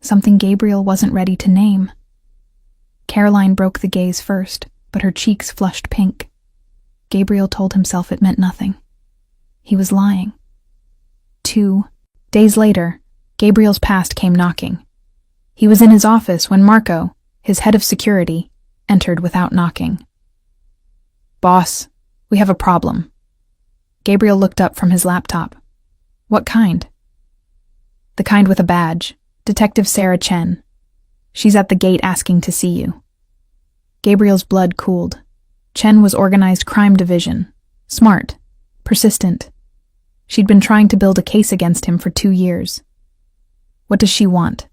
S1: Something Gabriel wasn't ready to name. Caroline broke the gaze first, but her cheeks flushed pink. Gabriel told himself it meant nothing. He was lying. 2 days later, Gabriel's past came knocking. He was in his office when Marco, his head of security, entered without knocking. Boss, we have a problem. Gabriel looked up from his laptop. What kind? The kind with a badge. Detective Sarah Chen. She's at the gate asking to see you. Gabriel's blood cooled. Chen was organized crime division. Smart. Persistent. She'd been trying to build a case against him for 2 years. What does she want?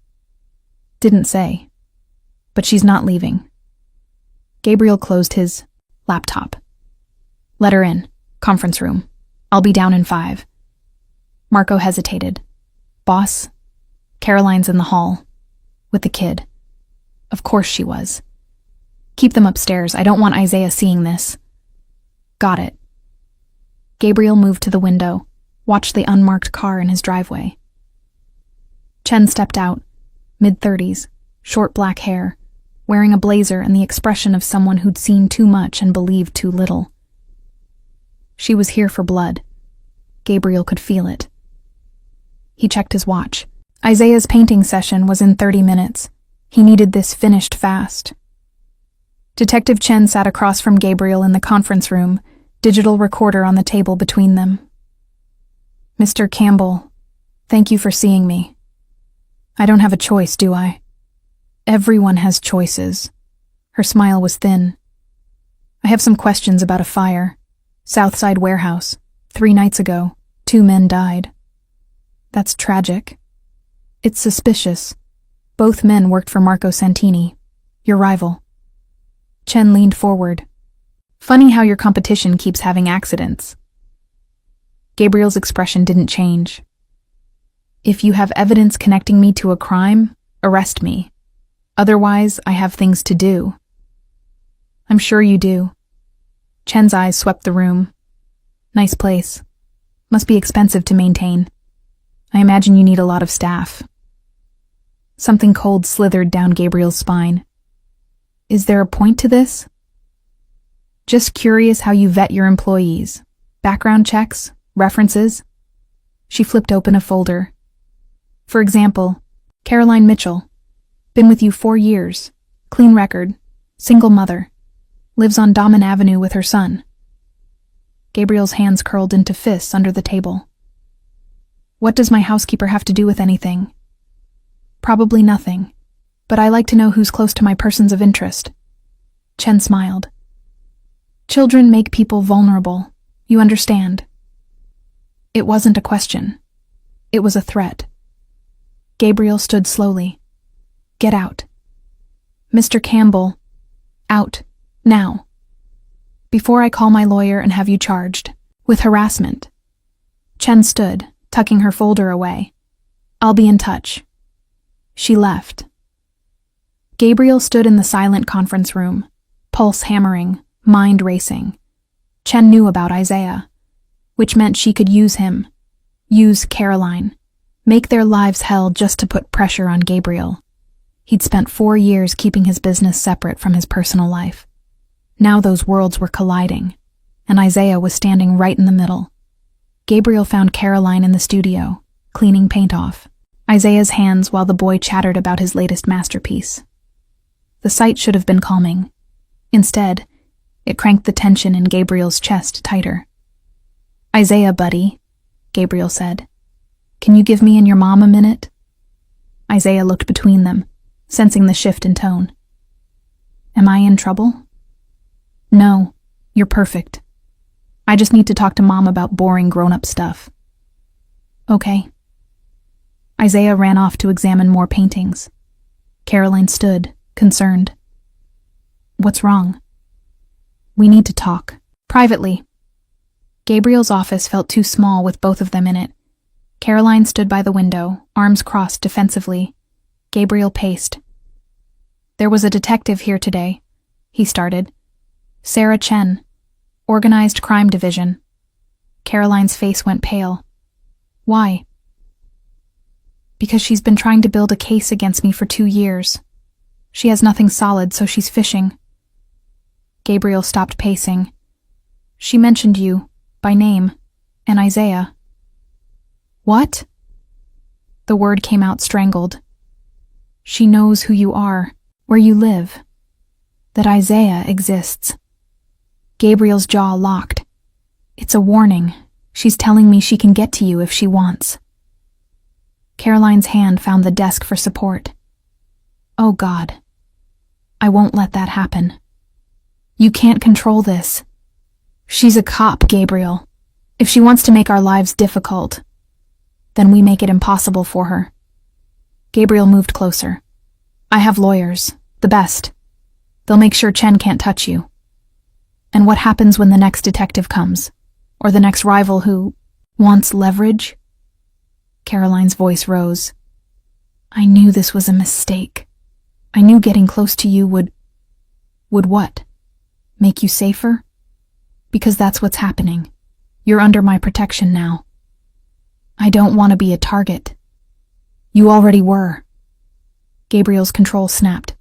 S1: Didn't say. But she's not leaving. Gabriel closed his laptop. Let her in. Conference room. I'll be down in 5. Marco hesitated. Boss? Caroline's in the hall. With the kid. Of course she was. Keep them upstairs. I don't want Isaiah seeing this. Got it. Gabriel moved to the window, watched the unmarked car in his driveway. Chen stepped out, mid-30s, short black hair, wearing a blazer and the expression of someone who'd seen too much and believed too little. She was here for blood. Gabriel could feel it. He checked his watch. Isaiah's painting session was in 30 minutes. He needed this finished fast. Detective Chen sat across from Gabriel in the conference room, digital recorder on the table between them. Mr. Campbell, thank you for seeing me. I don't have a choice, do I? Everyone has choices. Her smile was thin. I have some questions about a fire. Southside warehouse. 3 nights ago, 2 men died. That's tragic. It's suspicious. Both men worked for Marco Santini, your rival. Chen leaned forward. Funny how your competition keeps having accidents. Gabriel's expression didn't change. If you have evidence connecting me to a crime, arrest me. Otherwise, I have things to do. I'm sure you do. Chen's eyes swept the room. Nice place. Must be expensive to maintain. I imagine you need a lot of staff. Something cold slithered down Gabriel's spine. Is there a point to this? Just curious how you vet your employees. Background checks? References? She flipped open a folder. For example, Caroline Mitchell. Been with you 4 years. Clean record. Single mother. Lives on Damen Avenue with her son. Gabriel's hands curled into fists under the table. What does my housekeeper have to do with anything? Probably nothing, but I like to know who's close to my persons of interest. Chen smiled. Children make people vulnerable. You understand. It wasn't a question. It was a threat. Gabriel stood slowly. Get out. Mr. Campbell. Out. Now. Before I call my lawyer and have you charged. With harassment. Chen stood, tucking her folder away. I'll be in touch. She left. Gabriel stood in the silent conference room, pulse hammering, mind racing. Chen knew about Isaiah, which meant she could use him, use Caroline, make their lives hell just to put pressure on Gabriel. He'd spent 4 years keeping his business separate from his personal life. Now those worlds were colliding, and Isaiah was standing right in the middle. Gabriel found Caroline in the studio, cleaning paint off. Isaiah's hands while the boy chattered about his latest masterpiece. The sight should have been calming. Instead, it cranked the tension in Gabriel's chest tighter. Isaiah, buddy, Gabriel said. Can you give me and your mom a minute? Isaiah looked between them, sensing the shift in tone. Am I in trouble? No, you're perfect. I just need to talk to Mom about boring grown-up stuff. Okay. Isaiah ran off to examine more paintings. Caroline stood, concerned. What's wrong? We need to talk. Privately. Gabriel's office felt too small with both of them in it. Caroline stood by the window, arms crossed defensively. Gabriel paced. There was a detective here today, he started. Sarah Chen, Organized Crime Division. Caroline's face went pale. Why? Because she's been trying to build a case against me for 2 years. She has nothing solid, so she's fishing. Gabriel stopped pacing. She mentioned you, by name, and Isaiah. What? The word came out strangled. She knows who you are, where you live, that Isaiah exists. Gabriel's jaw locked. It's a warning. She's telling me she can get to you if she wants. Caroline's hand found the desk for support. Oh God. I won't let that happen. You can't control this. She's a cop, Gabriel. If she wants to make our lives difficult, then we make it impossible for her. Gabriel moved closer. I have lawyers, the best. They'll make sure Chen can't touch you. And what happens when the next detective comes? Or the next rival who wants leverage? Caroline's voice rose. I knew this was a mistake. I knew getting close to you would what? Make you safer? Because that's what's happening. You're under my protection now. I don't want to be a target. You already were. Gabriel's control snapped.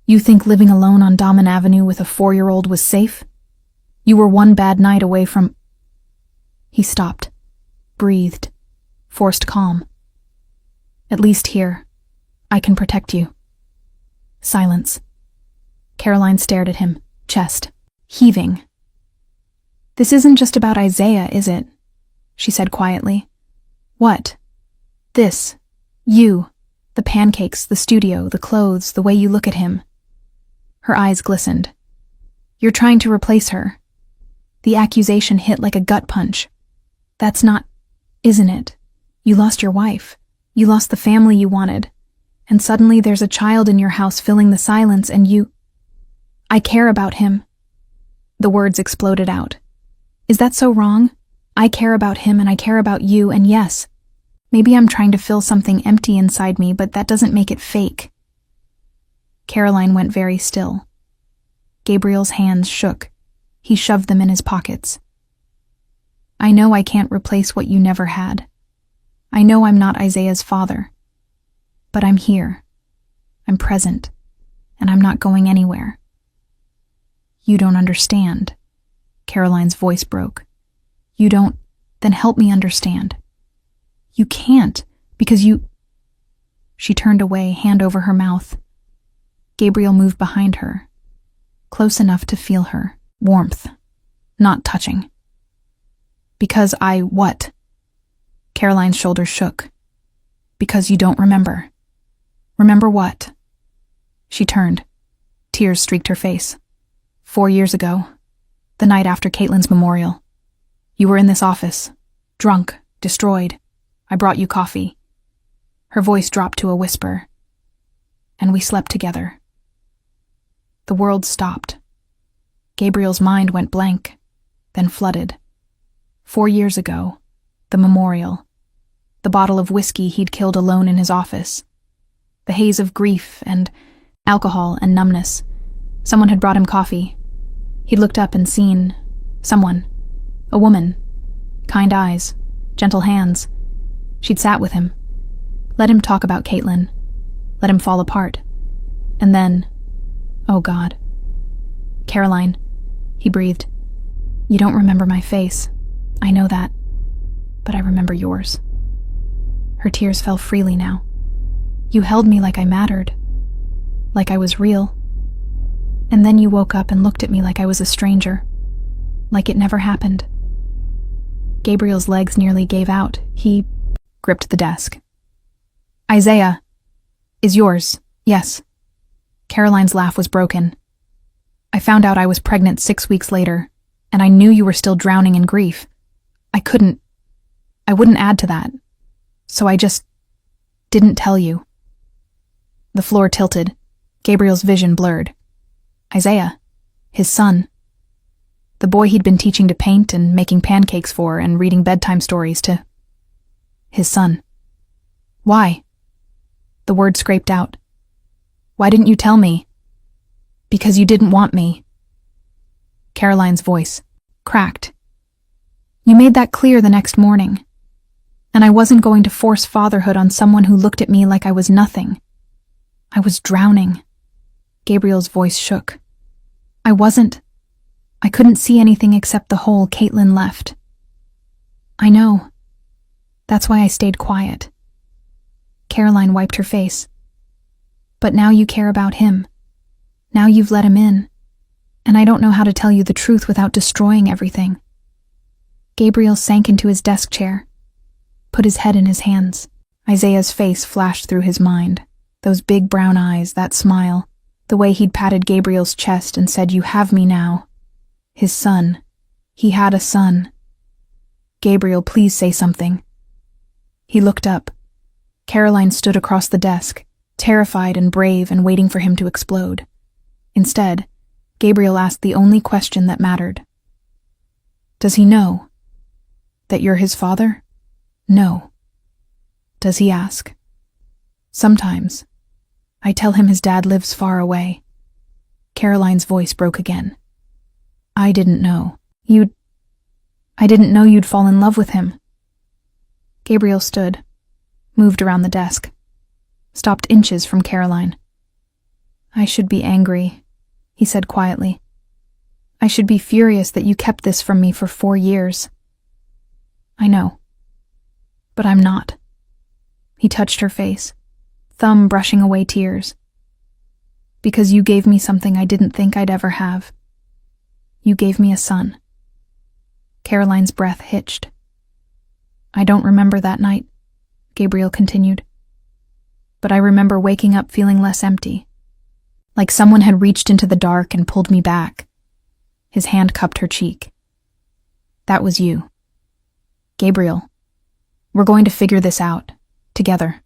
S1: You think living alone on Damen Avenue with a 4-year-old was safe? You were one bad night away from... He stopped, breathed, forced calm. At least here, I can protect you. Silence. Caroline stared at him, chest heaving. This isn't just about Isaiah, is it? She said quietly. What? This. You. The pancakes, the studio, the clothes, the way you look at him. Her eyes glistened. You're trying to replace her. The accusation hit like a gut punch. That's not, isn't it? You lost your wife. You lost the family you wanted. And suddenly there's a child in your house filling the silence and you... I care about him. The words exploded out. Is that so wrong? I care about him and I care about you, and yes, maybe I'm trying to fill something empty inside me, but that doesn't make it fake. Caroline went very still. Gabriel's hands shook. He shoved them in his pockets. I know I can't replace what you never had. I know I'm not Isaiah's father. But I'm here. I'm present. And I'm not going anywhere. You don't understand. Caroline's voice broke. You don't? Then help me understand. You can't, because you... She turned away, hand over her mouth. Gabriel moved behind her, close enough to feel her warmth, not touching. Because what? Caroline's shoulders shook. Because you don't remember. Remember what? She turned. Tears streaked her face. 4 years ago, the night after Caitlin's memorial. You were in this office, drunk, destroyed. I brought you coffee. Her voice dropped to a whisper. And we slept together. The world stopped. Gabriel's mind went blank, then flooded. 4 years ago, the memorial, the bottle of whiskey he'd killed alone in his office, the haze of grief and alcohol and numbness. Someone had brought him coffee. He'd looked up and seen someone, a woman, kind eyes, gentle hands. She'd sat with him, let him talk about Caitlin, let him fall apart. And then, oh God. Caroline, he breathed. You don't remember my face. I know that. But I remember yours. Her tears fell freely now. You held me like I mattered. Like I was real. And then you woke up and looked at me like I was a stranger. Like it never happened. Gabriel's legs nearly gave out. He gripped the desk. Isaiah is yours, yes. Caroline's laugh was broken. I found out I was pregnant 6 weeks later, and I knew you were still drowning in grief. I wouldn't add to that. So I just didn't tell you. The floor tilted. Gabriel's vision blurred. Isaiah, his son. The boy he'd been teaching to paint and making pancakes for and reading bedtime stories to. His son. Why? The word scraped out. Why didn't you tell me? Because you didn't want me. Caroline's voice cracked. You made that clear the next morning. And I wasn't going to force fatherhood on someone who looked at me like I was nothing. I was drowning. Gabriel's voice shook. I couldn't see anything except the hole Caitlin left. I know. That's why I stayed quiet. Caroline wiped her face. But now you care about him. Now you've let him in. And I don't know how to tell you the truth without destroying everything. Gabriel sank into his desk chair, put his head in his hands. Isaiah's face flashed through his mind. Those big brown eyes, that smile, the way he'd patted Gabriel's chest and said, you have me now. His son. He had a son. Gabriel, please say something. He looked up. Caroline stood across the desk, terrified and brave and waiting for him to explode. Instead, Gabriel asked the only question that mattered. Does he know that you're his father? No. Does he ask? Sometimes. I tell him his dad lives far away. Caroline's voice broke again. I didn't know. I didn't know you'd fall in love with him. Gabriel stood, moved around the desk, stopped inches from Caroline. I should be angry, he said quietly. I should be furious that you kept this from me for 4 years. I know. But I'm not. He touched her face, thumb brushing away tears. Because you gave me something I didn't think I'd ever have. You gave me a son. Caroline's breath hitched. I don't remember that night, Gabriel continued. But I remember waking up feeling less empty. Like someone had reached into the dark and pulled me back. His hand cupped her cheek. That was you. Gabriel, we're going to figure this out, together.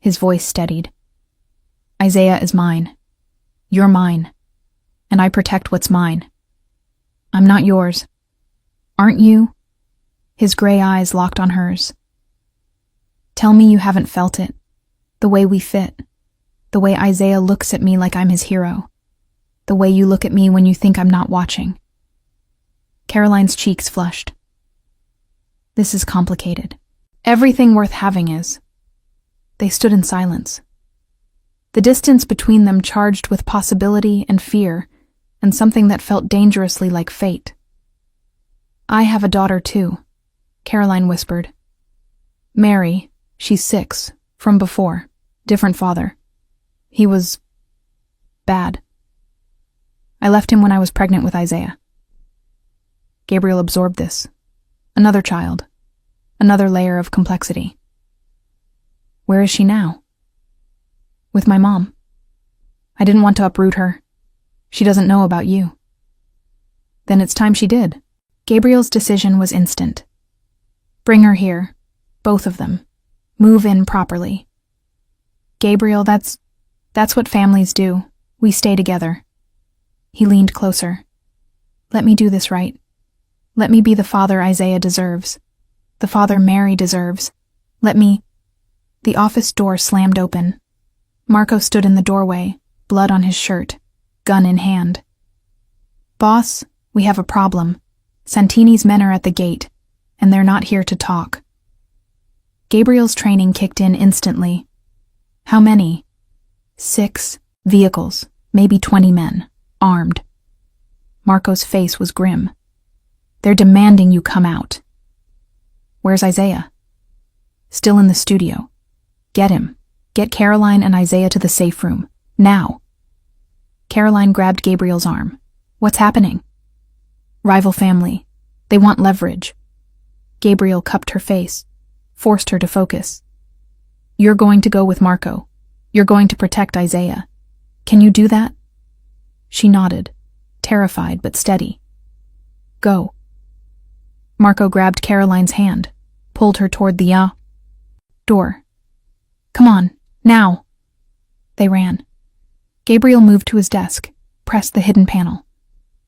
S1: His voice steadied. Isaiah is mine. You're mine. And I protect what's mine. I'm not yours. Aren't you? His gray eyes locked on hers. Tell me you haven't felt it. The way we fit. The way Isaiah looks at me like I'm his hero. The way you look at me when you think I'm not watching. Caroline's cheeks flushed. This is complicated. Everything worth having is. They stood in silence. The distance between them charged with possibility and fear, and something that felt dangerously like fate. I have a daughter too, Caroline whispered. Mary, she's 6, from before, different father. He was bad. I left him when I was pregnant with Isaiah. Gabriel absorbed this. Another child. Another layer of complexity. Where is she now? With my mom. I didn't want to uproot her. She doesn't know about you. Then it's time she did. Gabriel's decision was instant. Bring her here. Both of them. Move in properly. Gabriel, that's what families do. We stay together. He leaned closer. Let me do this right. Let me be the father Isaiah deserves. The father Mary deserves. Let me... The office door slammed open. Marco stood in the doorway, blood on his shirt, gun in hand. Boss, we have a problem. Santini's men are at the gate, and they're not here to talk. Gabriel's training kicked in instantly. How many? 6 vehicles, maybe 20 men, armed. Marco's face was grim. They're demanding you come out. Where's Isaiah? Still in the studio. Get him. Get Caroline and Isaiah to the safe room. Now. Caroline grabbed Gabriel's arm. What's happening? Rival family. They want leverage. Gabriel cupped her face, forced her to focus. You're going to go with Marco. You're going to protect Isaiah. Can you do that? She nodded, terrified but steady. Go. Marco grabbed Caroline's hand, pulled her toward the door. Come on, now. They ran. Gabriel moved to his desk, pressed the hidden panel.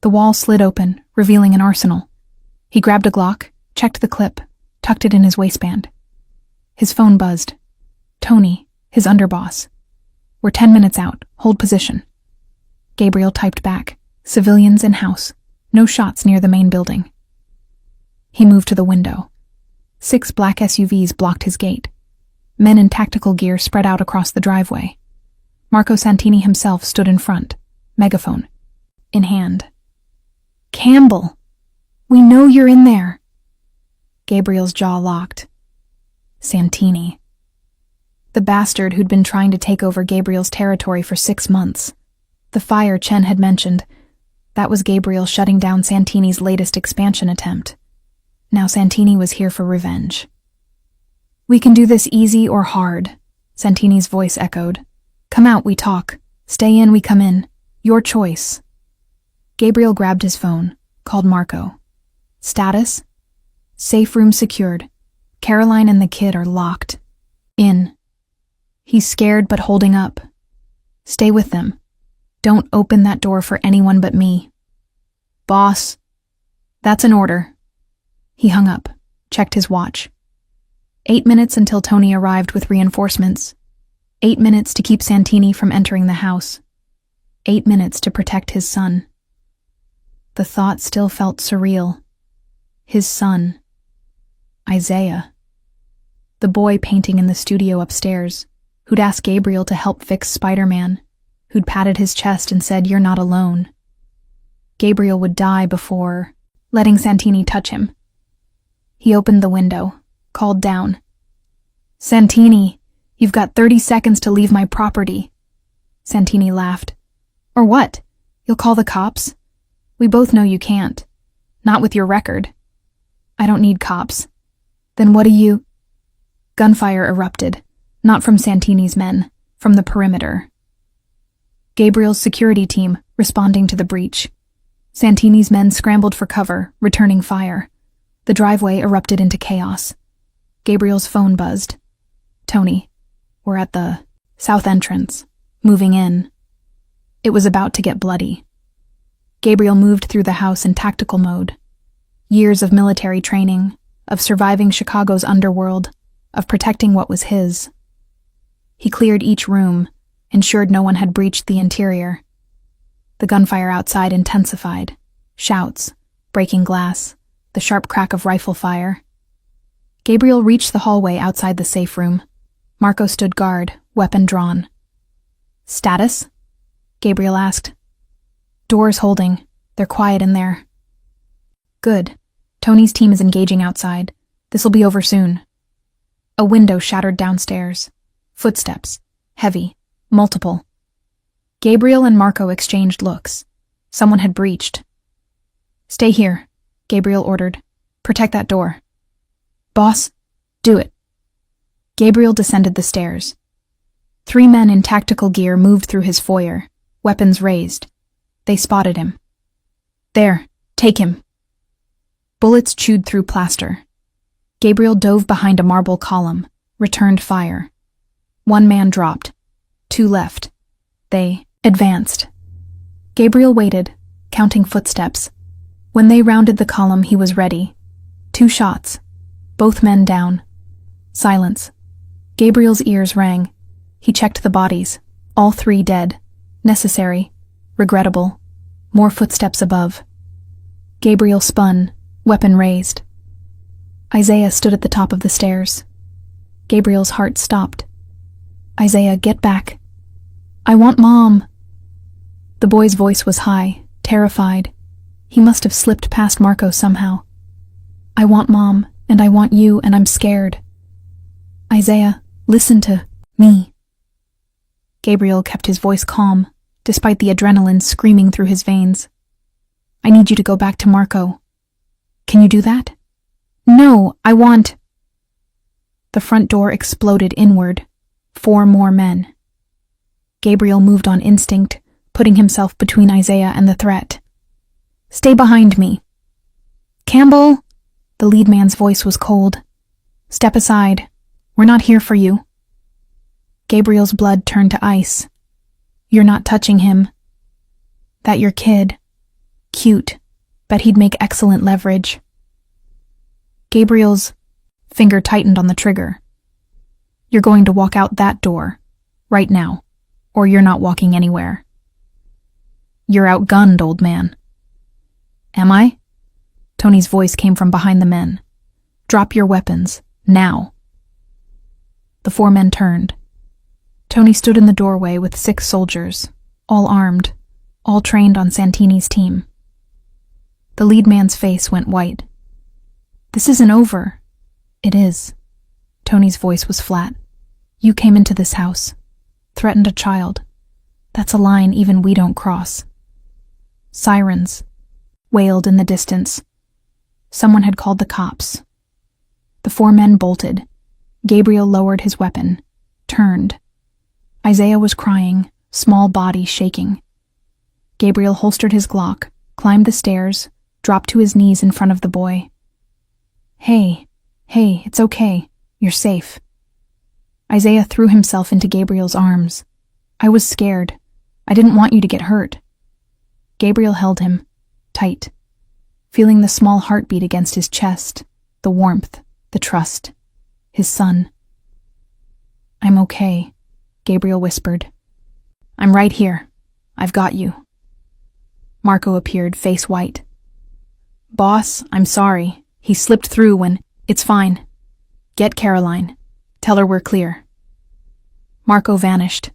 S1: The wall slid open, revealing an arsenal. He grabbed a Glock, checked the clip, tucked it in his waistband. His phone buzzed. Tony, his underboss. We're 10 minutes out. Hold position. Gabriel typed back. Civilians in house. No shots near the main building. He moved to the window. 6 black SUVs blocked his gate. Men in tactical gear spread out across the driveway. Marco Santini himself stood in front, megaphone in hand. Campbell! We know you're in there! Gabriel's jaw locked. Santini. The bastard who'd been trying to take over Gabriel's territory for 6 months. The fire Chen had mentioned. That was Gabriel shutting down Santini's latest expansion attempt. Now Santini was here for revenge. We can do this easy or hard, Santini's voice echoed. Come out, we talk. Stay in, we come in. Your choice. Gabriel grabbed his phone, called Marco. Status? Safe room secured. Caroline and the kid are locked. In. He's scared but holding up. Stay with them. Don't open that door for anyone but me. Boss. That's an order. He hung up, checked his watch. 8 minutes until Tony arrived with reinforcements. 8 minutes to keep Santini from entering the house. 8 minutes to protect his son. The thought still felt surreal. His son. Isaiah. The boy painting in the studio upstairs, who'd asked Gabriel to help fix Spider-Man, who'd patted his chest and said, "You're not alone." Gabriel would die before letting Santini touch him. He opened the window, called down. Santini, you've got 30 seconds to leave my property. Santini laughed. Or what? You'll call the cops? We both know you can't. Not with your record. I don't need cops. Then what do you... Gunfire erupted, not from Santini's men, from the perimeter. Gabriel's security team responding to the breach. Santini's men scrambled for cover, returning fire. The driveway erupted into chaos. Gabriel's phone buzzed. Tony, we're at the south entrance, moving in. It was about to get bloody. Gabriel moved through the house in tactical mode. Years of military training, of surviving Chicago's underworld, of protecting what was his. He cleared each room, ensured no one had breached the interior. The gunfire outside intensified. Shouts, breaking glass, the sharp crack of rifle fire. Gabriel reached the hallway outside the safe room. Marco stood guard, weapon drawn. "Status?" Gabriel asked. "Doors holding. They're quiet in there." "Good. Tony's team is engaging outside. This'll be over soon." A window shattered downstairs. Footsteps. Heavy. Multiple. Gabriel and Marco exchanged looks. Someone had breached. "Stay here," Gabriel ordered. "Protect that door." "Boss, do it." Gabriel descended the stairs. 3 men in tactical gear moved through his foyer, weapons raised. They spotted him. "There, take him." Bullets chewed through plaster. Gabriel dove behind a marble column, returned fire. 1 man dropped. 2 left. They advanced. Gabriel waited, counting footsteps. When they rounded the column, he was ready. 2 shots. Both men down. Silence. Gabriel's ears rang. He checked the bodies. All 3 dead. Necessary. Regrettable. More footsteps above. Gabriel spun, weapon raised. Isaiah stood at the top of the stairs. Gabriel's heart stopped. "Isaiah, get back." "I want Mom." The boy's voice was high, terrified. He must have slipped past Marco somehow. "I want Mom, and I want you, and I'm scared." "Isaiah, listen to me." Gabriel kept his voice calm, despite the adrenaline screaming through his veins. "I need you to go back to Marco." "Can you do that?" "No, I want—" The front door exploded inward. 4 more men. Gabriel moved on instinct, putting himself between Isaiah and the threat. "Stay behind me." "Campbell!" The lead man's voice was cold. "Step aside. We're not here for you." Gabriel's blood turned to ice. "You're not touching him." "That your kid. Cute. Bet he'd make excellent leverage." Gabriel's finger tightened on the trigger. "You're going to walk out that door, right now, or you're not walking anywhere." "You're outgunned, old man." "Am I?" Tony's voice came from behind the men. "Drop your weapons, now." The 4 men turned. Tony stood in the doorway with 6 soldiers, all armed, all trained on Santini's team. The lead man's face went white. "This isn't over." "It is." Tony's voice was flat. "You came into this house, threatened a child. That's a line even we don't cross." Sirens wailed in the distance. Someone had called the cops. The 4 men bolted. Gabriel lowered his weapon, turned. Isaiah was crying, small body shaking. Gabriel holstered his Glock, climbed the stairs, dropped to his knees in front of the boy. Hey, it's okay. You're safe." Isaiah threw himself into Gabriel's arms. "I was scared. I didn't want you to get hurt." Gabriel held him, tight, feeling the small heartbeat against his chest, the warmth, the trust. His son. "I'm okay," Gabriel whispered. "I'm right here. I've got you." Marco appeared, face white. "Boss, I'm sorry. He slipped through when— It's fine. Get Caroline. Tell her we're clear." Marco vanished.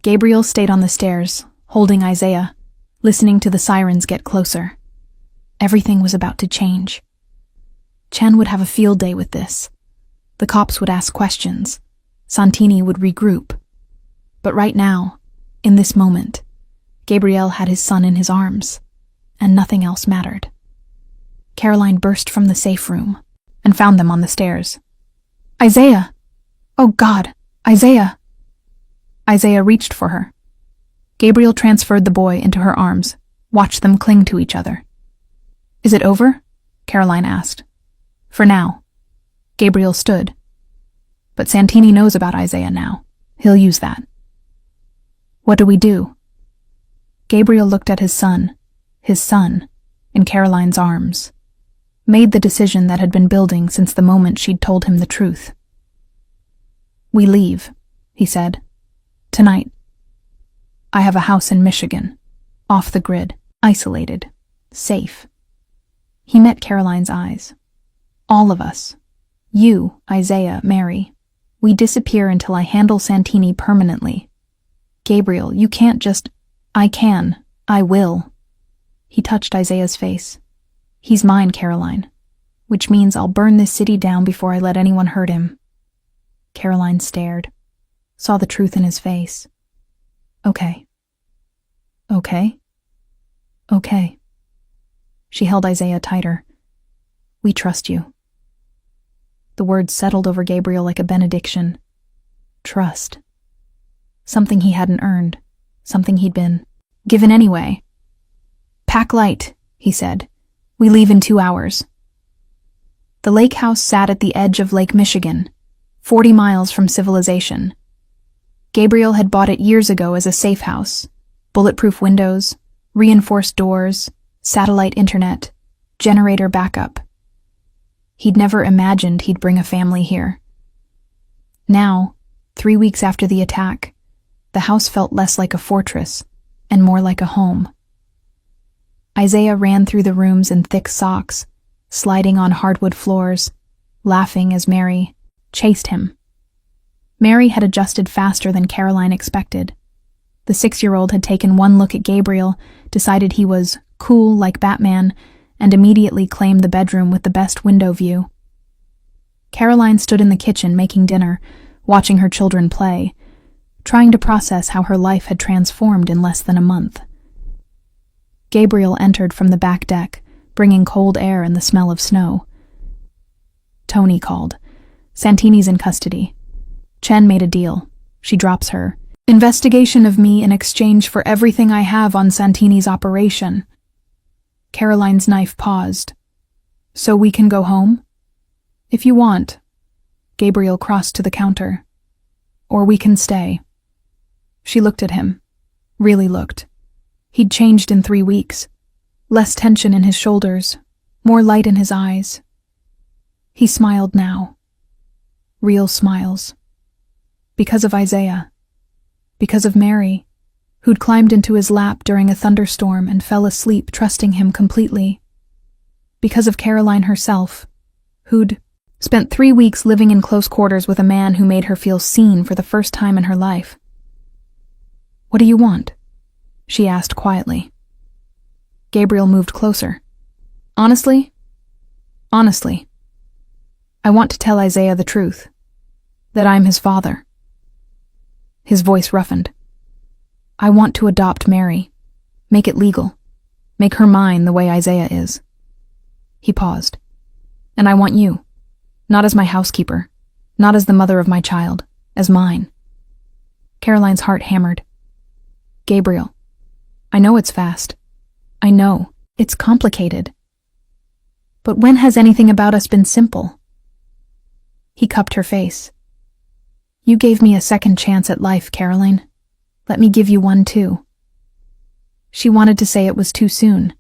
S1: Gabriel stayed on the stairs, holding Isaiah, listening to the sirens get closer. Everything was about to change. Chen would have a field day with this. The cops would ask questions. Santini would regroup. But right now, in this moment, Gabriel had his son in his arms, and nothing else mattered. Caroline burst from the safe room and found them on the stairs. "Isaiah! Oh God, Isaiah!" Isaiah reached for her. Gabriel transferred the boy into her arms, watched them cling to each other. "Is it over?" Caroline asked. "For now." Gabriel stood. "But Santini knows about Isaiah now. He'll use that." "What do we do?" Gabriel looked at his son, in Caroline's arms. Made the decision that had been building since the moment she'd told him the truth. "We leave," he said. "Tonight. I have a house in Michigan, off the grid, isolated, safe. He met Caroline's eyes. All of us. You, Isaiah, Mary. We disappear until I handle Santini permanently. Gabriel, you can't just— I can. I will. He touched Isaiah's face. He's mine, Caroline. Which means I'll burn this city down before I let anyone hurt him. Caroline stared, saw the truth in his face. Okay. Okay? Okay. She held Isaiah tighter. We trust you. The words settled over Gabriel like a benediction. Trust. Something he hadn't earned. Something he'd been given anyway. Pack light, he said. We leave in 2 hours. The lake house sat at the edge of Lake Michigan, 40 miles from civilization. Gabriel had bought it years ago as a safe house. Bulletproof windows, reinforced doors, satellite internet, generator backup. He'd never imagined he'd bring a family here. Now, 3 weeks after the attack, the house felt less like a fortress and more like a home. Isaiah ran through the rooms in thick socks, sliding on hardwood floors, laughing as Mary chased him. Mary had adjusted faster than Caroline expected. The 6-year-old had taken one look at Gabriel, decided he was cool like Batman, and immediately claimed the bedroom with the best window view. Caroline stood in the kitchen making dinner, watching her children play, trying to process how her life had transformed in less than a month. Gabriel entered from the back deck, bringing cold air and the smell of snow. Tony called. Santini's in custody. Chen made a deal. She drops her. Investigation of me in exchange for everything I have on Santini's operation. Caroline's knife paused. So we can go home? If you want. Gabriel crossed to the counter. Or we can stay. She looked at him. Really looked. He'd changed in 3 weeks. Less tension in his shoulders, more light in his eyes. He smiled now. Real smiles. Because of Isaiah. Because of Mary, who'd climbed into his lap during a thunderstorm and fell asleep trusting him completely. Because of Caroline herself, who'd spent 3 weeks living in close quarters with a man who made her feel seen for the first time in her life. What do you want? She asked quietly. Gabriel moved closer. Honestly, I want to tell Isaiah the truth, that I'm his father. His voice roughened. I want to adopt Mary, make it legal, make her mine the way Isaiah is. He paused. And I want you, not as my housekeeper, not as the mother of my child, as mine. Caroline's heart hammered. Gabriel, I know it's fast. I know, it's complicated. But when has anything about us been simple? He cupped her face. You gave me a second chance at life, Caroline. Let me give you one too. She wanted to say it was too soon,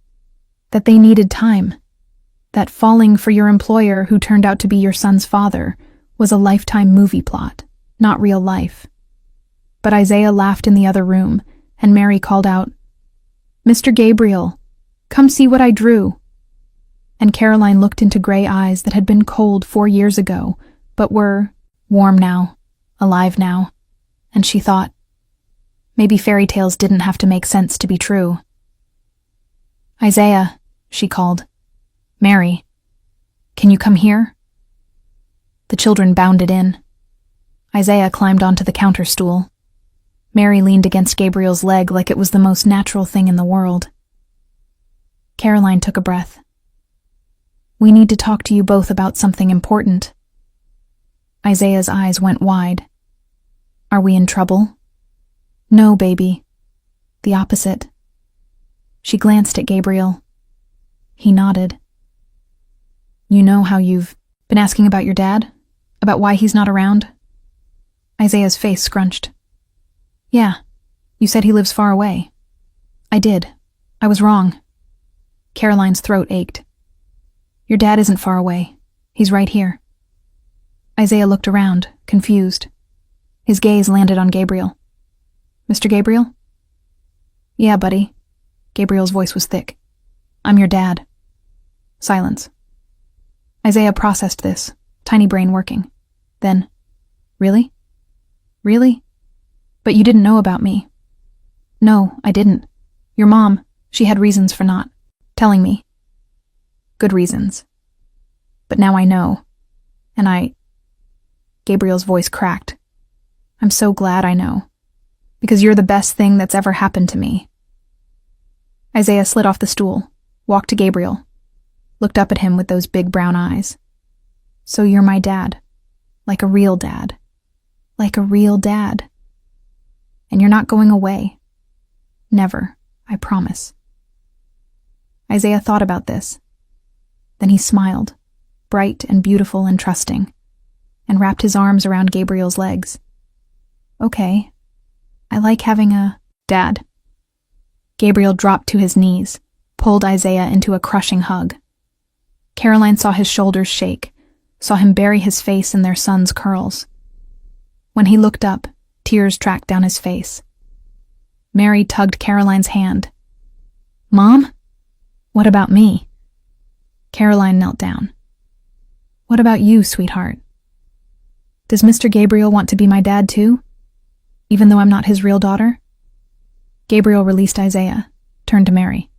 S1: that they needed time, that falling for your employer who turned out to be your son's father was a lifetime movie plot, not real life. But Isaiah laughed in the other room, and Mary called out, Mr. Gabriel, come see what I drew. And Caroline looked into gray eyes that had been cold 4 years ago, but were warm now, alive now, and she thought, maybe fairy tales didn't have to make sense to be true. Isaiah, she called. Mary, can you come here? The children bounded in. Isaiah climbed onto the counter stool. Mary leaned against Gabriel's leg like it was the most natural thing in the world. Caroline took a breath. We need to talk to you both about something important. Isaiah's eyes went wide. Are we in trouble? No, baby. The opposite. She glanced at Gabriel. He nodded. You know how you've been asking about your dad? About why he's not around? Isaiah's face scrunched. Yeah, you said he lives far away. I did. I was wrong. Caroline's throat ached. Your dad isn't far away. He's right here. Isaiah looked around, confused. His gaze landed on Gabriel. Mr. Gabriel? Yeah, buddy. Gabriel's voice was thick. I'm your dad. Silence. Isaiah processed this, tiny brain working. Then, really? Really? But you didn't know about me. No, I didn't. Your mom, she had reasons for not telling me. Good reasons. But now I know. And Gabriel's voice cracked. I'm so glad I know. Because you're the best thing that's ever happened to me. Isaiah slid off the stool, walked to Gabriel, looked up at him with those big brown eyes. So you're my dad. Like a real dad. Like a real dad. And you're not going away. Never, I promise. Isaiah thought about this. Then he smiled, bright and beautiful and trusting, and wrapped his arms around Gabriel's legs. Okay, I like having a dad. Gabriel dropped to his knees, pulled Isaiah into a crushing hug. Caroline saw his shoulders shake, saw him bury his face in their son's curls. When he looked up, tears tracked down his face. Mary tugged Caroline's hand. Mom? What about me? Caroline knelt down. What about you, sweetheart? Does Mr. Gabriel want to be my dad too? Even though I'm not his real daughter? Gabriel released Isaiah, turned to Mary.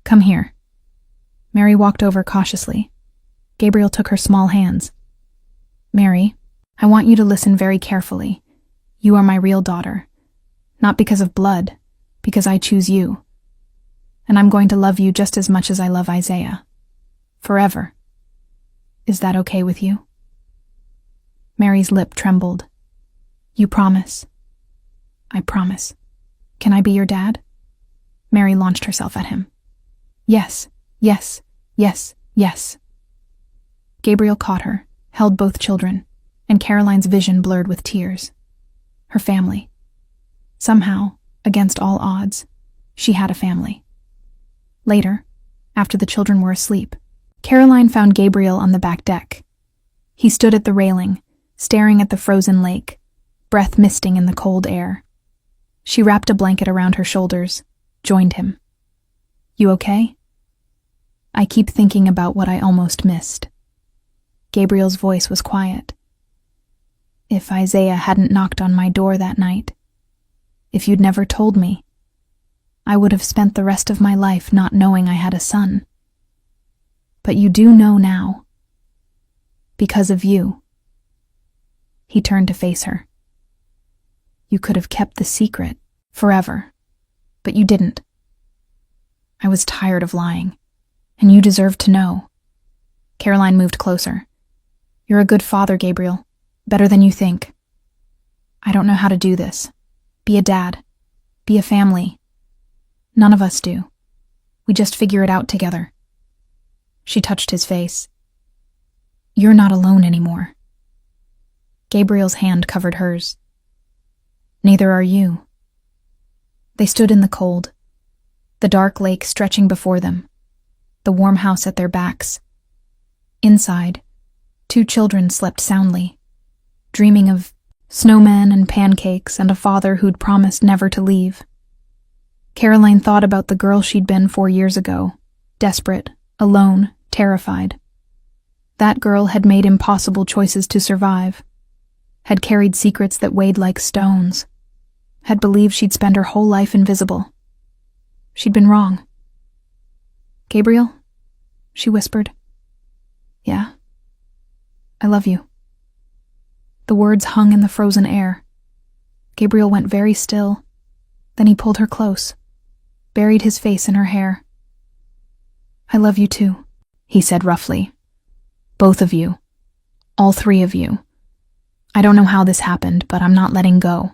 S1: Come here. Mary walked over cautiously. Gabriel took her small hands. Mary, I want you to listen very carefully. You are my real daughter. Not because of blood, because I choose you. And I'm going to love you just as much as I love Isaiah. Forever. Is that okay with you? Mary's lip trembled. You promise? I promise. Can I be your dad? Mary launched herself at him. Yes, yes, yes, yes. Gabriel caught her, held both children, and Caroline's vision blurred with tears. Her family. Somehow, against all odds, she had a family. Later, after the children were asleep, Caroline found Gabriel on the back deck. He stood at the railing, staring at the frozen lake, breath misting in the cold air. She wrapped a blanket around her shoulders, joined him. You okay? I keep thinking about what I almost missed. Gabriel's voice was quiet. If Isaiah hadn't knocked on my door that night, if you'd never told me, I would have spent the rest of my life not knowing I had a son. But you do know now. Because of you. He turned to face her. You could have kept the secret forever, but you didn't. I was tired of lying, and you deserved to know. Caroline moved closer. You're a good father, Gabriel. Better than you think. I don't know how to do this. Be a dad. Be a family. None of us do. We just figure it out together. She touched his face. You're not alone anymore. Gabriel's hand covered hers. Neither are you. They stood in the cold, the dark lake stretching before them, the warm house at their backs. Inside, 2 children slept soundly, dreaming of snowmen and pancakes and a father who'd promised never to leave. Caroline thought about the girl she'd been 4 years ago, desperate, alone, terrified. That girl had made impossible choices to survive, had carried secrets that weighed like stones, had believed she'd spend her whole life invisible. She'd been wrong. Gabriel? She whispered. Yeah. I love you. The words hung in the frozen air. Gabriel went very still. Then he pulled her close, buried his face in her hair. I love you too, he said roughly. Both of you. All 3 of you. I don't know how this happened, but I'm not letting go.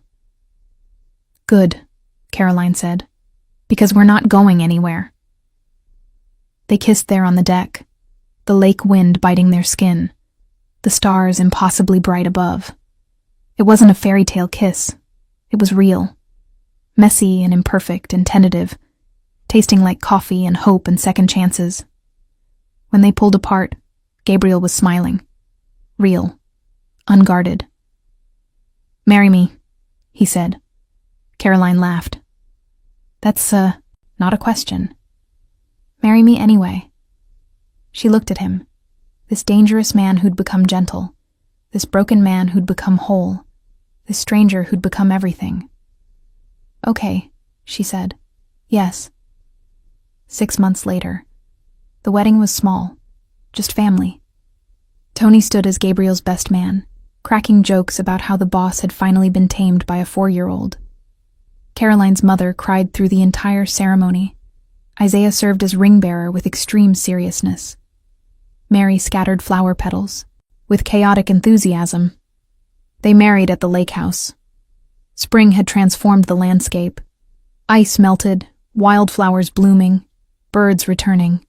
S1: Good, Caroline said, because we're not going anywhere. They kissed there on the deck, the lake wind biting their skin, the stars impossibly bright above. It wasn't a fairy tale kiss. It was real. Messy and imperfect and tentative, tasting like coffee and hope and second chances. When they pulled apart, Gabriel was smiling. Real. Unguarded. Marry me, he said. Caroline laughed. That's, not a question. Marry me anyway. She looked at him, this dangerous man who'd become gentle, this broken man who'd become whole, this stranger who'd become everything. "Okay," she said. "Yes." 6 months later. The wedding was small, just family. Tony stood as Gabriel's best man, cracking jokes about how the boss had finally been tamed by a 4-year-old. Caroline's mother cried through the entire ceremony. Isaiah served as ring-bearer with extreme seriousness. Mary scattered flower petals, with chaotic enthusiasm. They married at the lake house. Spring had transformed the landscape. Ice melted, wildflowers blooming, birds returning.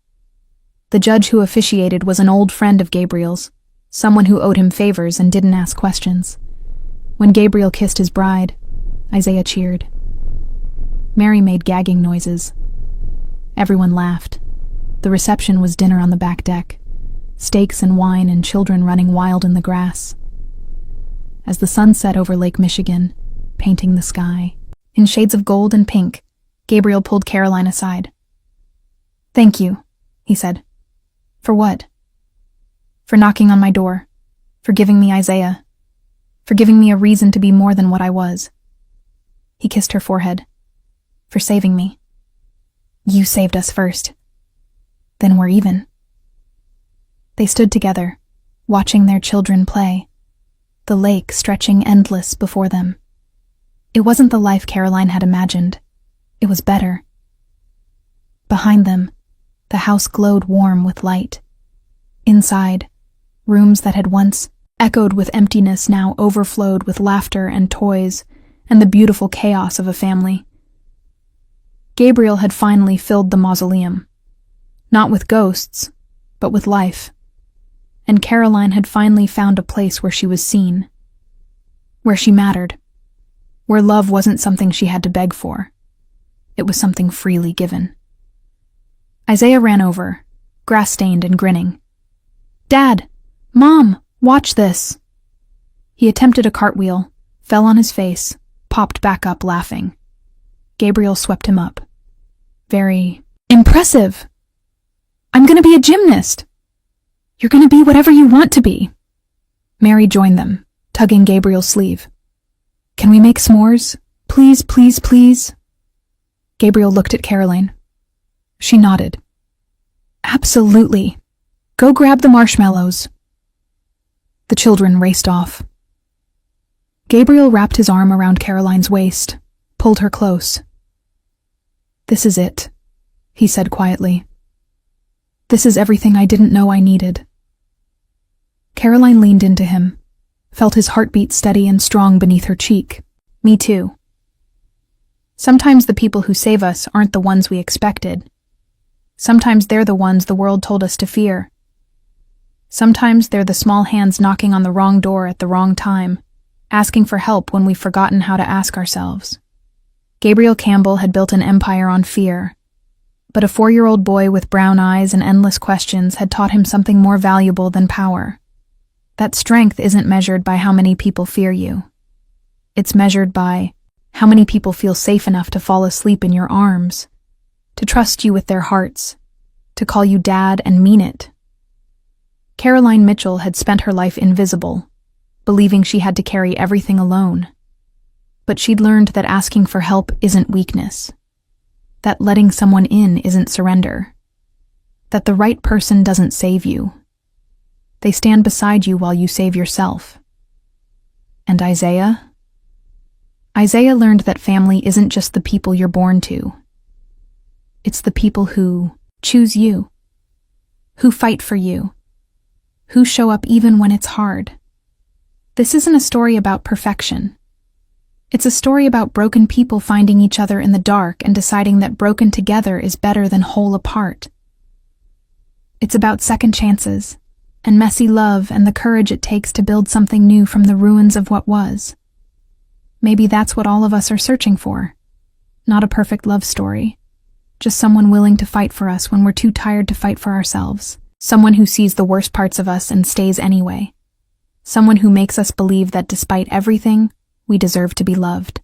S1: The judge who officiated was an old friend of Gabriel's, someone who owed him favors and didn't ask questions. When Gabriel kissed his bride, Isaiah cheered. Mary made gagging noises. Everyone laughed. The reception was dinner on the back deck, steaks and wine and children running wild in the grass. As the sun set over Lake Michigan, painting the sky, in shades of gold and pink, Gabriel pulled Caroline aside. "Thank you," he said. "For what?" "For knocking on my door, for giving me Isaiah, for giving me a reason to be more than what I was." He kissed her forehead. "For saving me. You saved us first. Then we're even." They stood together, watching their children play, the lake stretching endless before them. It wasn't the life Caroline had imagined. It was better. Behind them, the house glowed warm with light. Inside, rooms that had once echoed with emptiness now overflowed with laughter and toys and the beautiful chaos of a family. Gabriel had finally filled the mausoleum, not with ghosts, but with life. And Caroline had finally found a place where she was seen, where she mattered, where love wasn't something she had to beg for. It was something freely given. Isaiah ran over, grass-stained and grinning. "Dad! Mom! Watch this!" He attempted a cartwheel, fell on his face, popped back up laughing. Gabriel swept him up. "Very impressive! I'm gonna be a gymnast!" "You're gonna be whatever you want to be." Mary joined them, tugging Gabriel's sleeve. "Can we make s'mores? Please, please, please?" Gabriel looked at Caroline. She nodded. "Absolutely. Go grab the marshmallows." The children raced off. Gabriel wrapped his arm around Caroline's waist, pulled her close. "This is it," he said quietly. "This is everything I didn't know I needed." Caroline leaned into him, felt his heartbeat steady and strong beneath her cheek. "Me too." Sometimes the people who save us aren't the ones we expected. Sometimes they're the ones the world told us to fear. Sometimes they're the small hands knocking on the wrong door at the wrong time, asking for help when we've forgotten how to ask ourselves. Gabriel Campbell had built an empire on fear, but a 4-year-old boy with brown eyes and endless questions had taught him something more valuable than power. That strength isn't measured by how many people fear you. It's measured by how many people feel safe enough to fall asleep in your arms, to trust you with their hearts, to call you dad and mean it. Caroline Mitchell had spent her life invisible, believing she had to carry everything alone. But she'd learned that asking for help isn't weakness, that letting someone in isn't surrender, that the right person doesn't save you. They stand beside you while you save yourself. And Isaiah? Isaiah learned that family isn't just the people you're born to. It's the people who choose you, who fight for you, who show up even when it's hard. This isn't a story about perfection. It's a story about broken people finding each other in the dark and deciding that broken together is better than whole apart. It's about second chances, and messy love and the courage it takes to build something new from the ruins of what was. Maybe that's what all of us are searching for. Not a perfect love story. Just someone willing to fight for us when we're too tired to fight for ourselves. Someone who sees the worst parts of us and stays anyway. Someone who makes us believe that despite everything, we deserve to be loved.